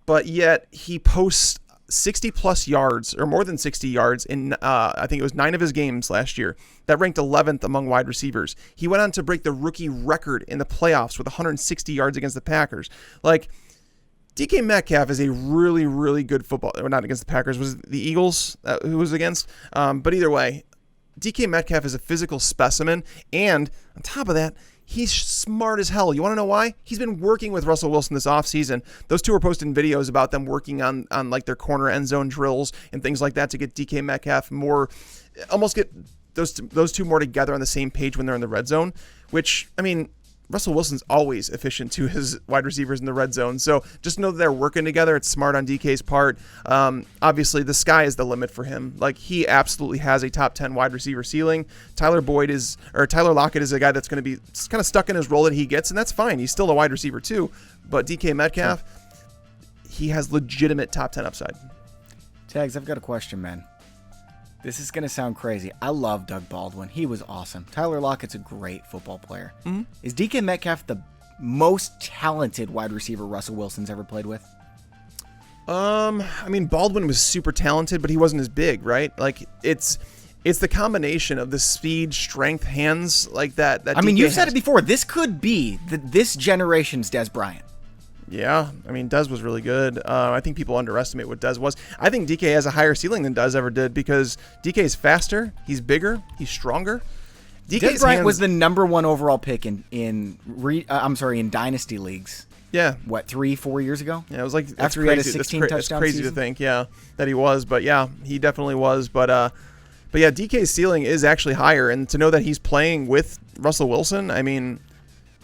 Speaker 2: But yet he posts 60 plus yards or more than 60 yards in I think it was 9 of his games last year. That ranked 11th among wide receivers. He went on to break the rookie record in the playoffs with 160 yards against the Packers. Like, DK Metcalf is a really, really good football. Or not against the Packers, was it the Eagles who was against? But either way, DK Metcalf is a physical specimen, and on top of that, he's smart as hell. You want to know why? He's been working with Russell Wilson this offseason. Those two are posting videos about them working on like their corner end zone drills and things like that to get DK Metcalf more, almost get those two more together on the same page when they're in the red zone, which, I mean, Russell Wilson's always efficient to his wide receivers in the red zone. So just know that they're working together. It's smart on DK's part. Obviously, the sky is the limit for him. Like, he absolutely has a top 10 wide receiver ceiling. Tyler Lockett is a guy that's going to be kind of stuck in his role that he gets, and that's fine. He's still a wide receiver too. But DK Metcalf, he has legitimate top 10 upside.
Speaker 1: Tags, I've got a question, man. This is going to sound crazy. I love Doug Baldwin. He was awesome. Tyler Lockett's a great football player. Mm-hmm. Is DK Metcalf the most talented wide receiver Russell Wilson's ever played with?
Speaker 2: I mean, Baldwin was super talented, but he wasn't as big, right? Like, it's the combination of the speed, strength, hands like that. I
Speaker 1: mean, you've said it before. This could be this generation's Dez Bryant.
Speaker 2: Yeah, I mean, Dez was really good. I think people underestimate what Dez was. I think DK has a higher ceiling than Dez ever did because DK is faster, he's bigger, he's stronger.
Speaker 1: Dez Bryant was the number 1 overall pick in dynasty leagues.
Speaker 2: Yeah.
Speaker 1: What, 3-4 years ago?
Speaker 2: Yeah, it was like
Speaker 1: after he had a 16 touchdown
Speaker 2: season. It's crazy
Speaker 1: season?
Speaker 2: to think, that he was, but yeah, he definitely was. But yeah, DK's ceiling is actually higher, and to know that he's playing with Russell Wilson, I mean,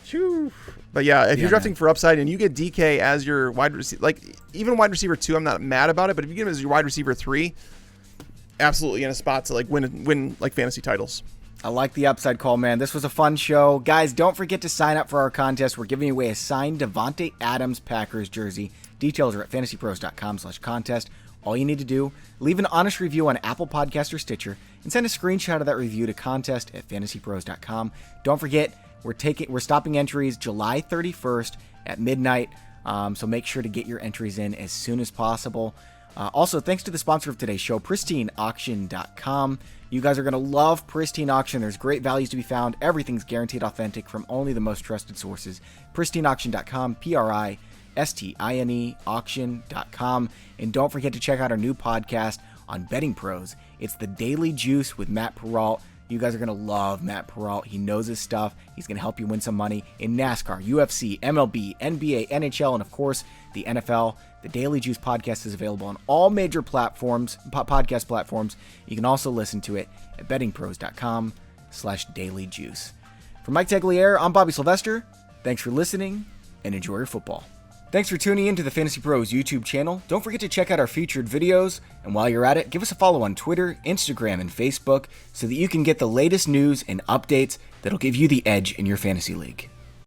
Speaker 2: phew. But yeah, if you're drafting for upside and you get DK as your wide receiver, like even wide receiver 2, I'm not mad about it. But if you get him as your wide receiver 3, absolutely in a spot to like win like fantasy titles.
Speaker 1: I like the upside call, man. This was a fun show. Guys, don't forget to sign up for our contest. We're giving away a signed Davante Adams Packers jersey. Details are at fantasypros.com/contest. All you need to do, leave an honest review on Apple Podcast or Stitcher and send a screenshot of that review to contest@fantasypros.com. Don't forget, we're stopping entries July 31st at midnight, so make sure to get your entries in as soon as possible. Also, thanks to the sponsor of today's show, PristineAuction.com. You guys are going to love Pristine Auction. There's great values to be found. Everything's guaranteed authentic from only the most trusted sources. PristineAuction.com, PRISTINE auction.com. And don't forget to check out our new podcast on Betting Pros. It's The Daily Juice with Matt Perrault. You guys are going to love Matt Perrault. He knows his stuff. He's going to help you win some money in NASCAR, UFC, MLB, NBA, NHL, and of course, the NFL. The Daily Juice podcast is available on all major platforms, podcast platforms. You can also listen to it at bettingpros.com/dailyjuice. For Mike Tagliere, I'm Bobby Sylvester. Thanks for listening and enjoy your football. Thanks for tuning in to the Fantasy Pros YouTube channel. Don't forget to check out our featured videos. And while you're at it, give us a follow on Twitter, Instagram, and Facebook so that you can get the latest news and updates that'll give you the edge in your fantasy league.